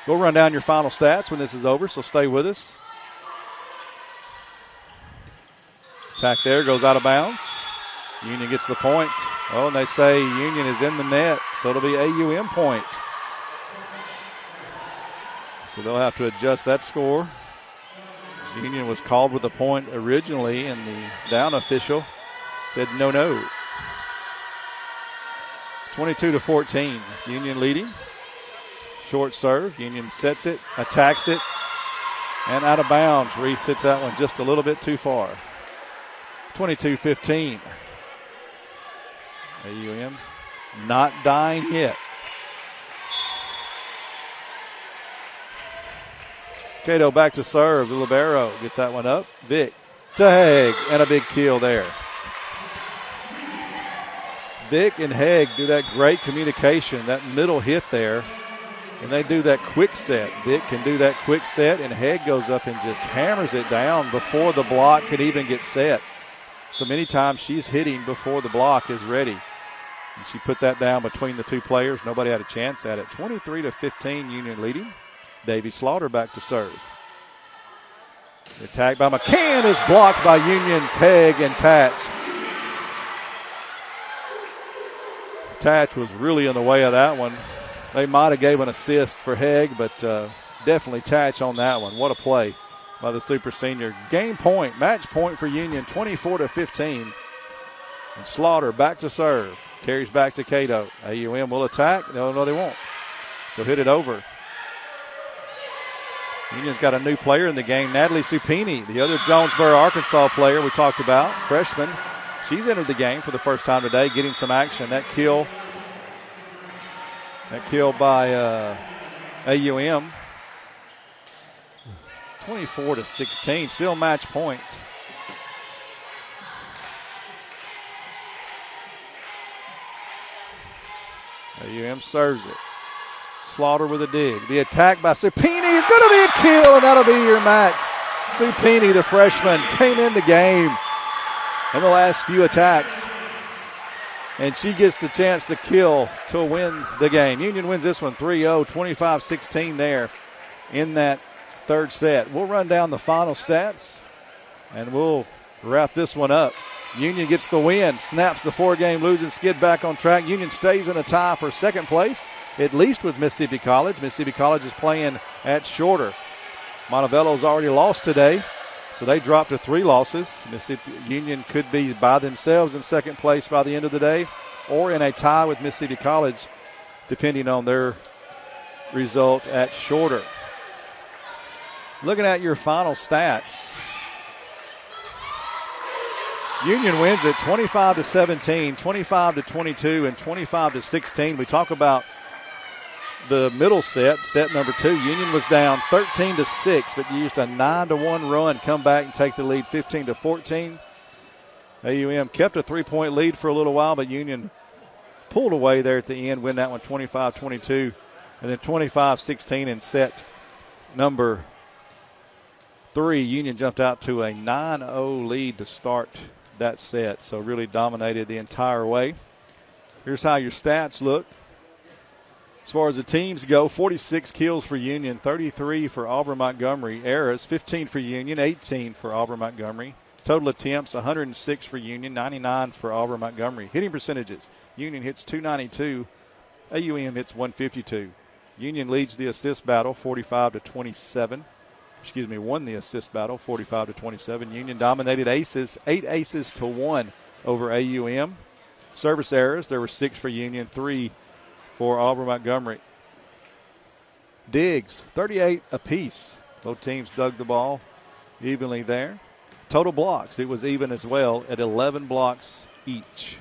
We'll run down your final stats when this is over, so stay with us. Attack there, goes out of bounds. Union gets the point. Oh, and they say Union is in the net, so it'll be AUM point. So they'll have to adjust that score. Union was called with a point originally, and the down official said no. 22-14, Union leading. Short serve, Union sets it, attacks it, and out of bounds. Reese hit that one just a little bit too far. 22-15. AUM not dying yet. Cato back to serve. The libero gets that one up. Vic to Haig, and a big kill there. Vic and Haig do that great communication, that middle hit there, and they do that quick set. Vic can do that quick set, and Haig goes up and just hammers it down before the block could even get set. So many times she's hitting before the block is ready. And she put that down between the two players. Nobody had a chance at it. 23-15, Union leading. Davy Slaughter back to serve. The attack by McCann is blocked by Union's Haig and Tatch. Tatch was really in the way of that one. They might have gave an assist for Haig, but definitely Tatch on that one. What a play by the super senior. Game point, match point for Union, 24-15. And Slaughter back to serve. Carries back to Cato. AUM will attack. No, they won't. They'll hit it over. Union's got a new player in the game, Natalie Supini, the other Jonesboro, Arkansas player we talked about, freshman. She's entered the game for the first time today, getting some action. That kill by AUM. 24-16, still match point. AUM serves it. Slaughter with a dig. The attack by Supini is going to be a kill, and that'll be your match. Supini, the freshman, came in the game in the last few attacks, and she gets the chance to kill to win the game. Union wins this one 3-0, 25-16 there in that third set. We'll run down the final stats, and we'll wrap this one up. Union gets the win, snaps the 4-game losing skid back on track. Union stays in a tie for second place, at least with Mississippi College. Mississippi College is playing at Shorter. Montevelo's already lost today, so they dropped to 3 losses. Mississippi Union could be by themselves in second place by the end of the day, or in a tie with Mississippi College, depending on their result at Shorter. Looking at your final stats, Union wins it 25-17, 25-22, and 25-16. We talk about the middle set number 2. Union was down 13-6, but used a 9-1 run, come back and take the lead 15-14. AUM kept a 3-point lead for a little while, but Union pulled away there at the end, win that one 25-22, and then 25-16 in set number 3. Union jumped out to a 9-0 lead to start that set, so really dominated the entire way. Here's how your stats look. As far as the teams go, 46 kills for Union, 33 for Auburn Montgomery. Errors, 15 for Union, 18 for Auburn Montgomery. Total attempts, 106 for Union, 99 for Auburn Montgomery. Hitting percentages, Union hits 292, AUM hits 152. Union leads the assist battle, 45-27. Won the assist battle, 45-27. Union dominated aces, 8 aces to 1 over AUM. Service errors, there were 6 for Union, 3 for Auburn Montgomery. Digs, 38 apiece. Both teams dug the ball evenly there. Total blocks, it was even as well at 11 blocks each.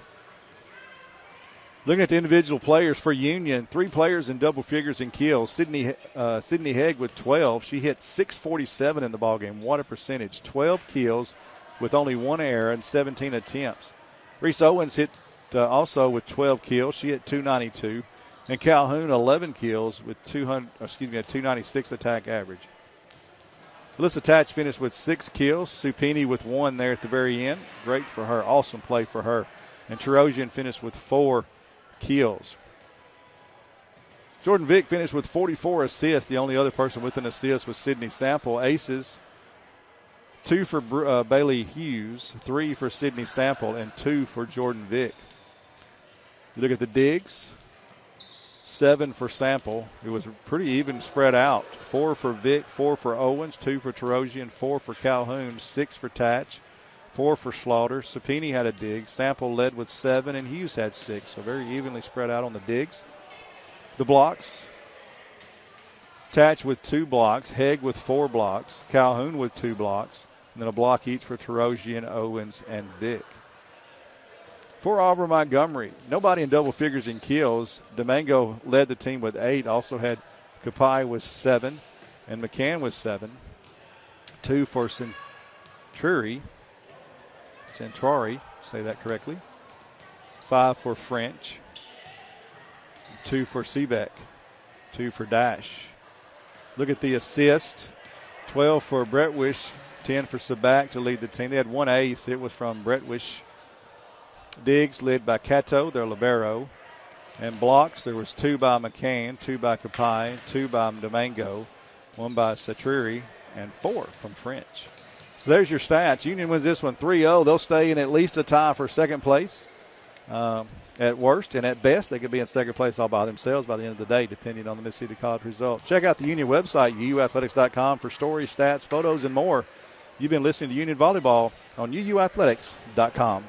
Looking at the individual players for Union, 3 players in double figures in kills. Sydney Hegg with 12. She hit .647 in the ballgame. What a percentage. 12 kills with only 1 error and 17 attempts. Reese Owens hit also with 12 kills. She hit .292. And Calhoun, 11 kills with a 296 attack average. Alyssa Tatch finished with 6 kills. Supini with 1 there at the very end. Great for her. Awesome play for her. And Terosian finished with 4 kills. Jordan Vick finished with 44 assists. The only other person with an assist was Sydney Sample. Aces, 2 for Bailey Hughes, 3 for Sydney Sample, and 2 for Jordan Vick. You look at the digs, 7 for Sample. It was pretty even spread out. 4 for Vick, 4 for Owens, 2 for Terosian, 4 for Calhoun, 6 for Tatch, 4 for Slaughter. Supini had a dig. Sample led with 7, and Hughes had 6. So very evenly spread out on the digs. The blocks, Tatch with 2 blocks, Hegg with 4 blocks, Calhoun with 2 blocks, and then a block each for Terosian, Owens, and Vick. For Auburn Montgomery, nobody in double figures in kills. Domingo led the team with 8, also had Kapai with 7, and McCann with 7. 2 for Centrari, say that correctly. 5 for French. 2 for Seebeck. 2 for Dash. Look at the assist. 12 for Bretwish. 10 for Sabac to lead the team. They had 1 ace. It was from Bretwish. Diggs led by Cato, their libero. And blocks, there was 2 by McCann, 2 by Kapai, 2 by Domingo, 1 by Satriri, and 4 from French. So there's your stats. Union wins this one 3-0. They'll stay in at least a tie for second place. At worst, and at best, they could be in second place all by themselves by the end of the day, depending on the Mississippi College result. Check out the Union website, uuathletics.com, for stories, stats, photos, and more. You've been listening to Union Volleyball on uuathletics.com.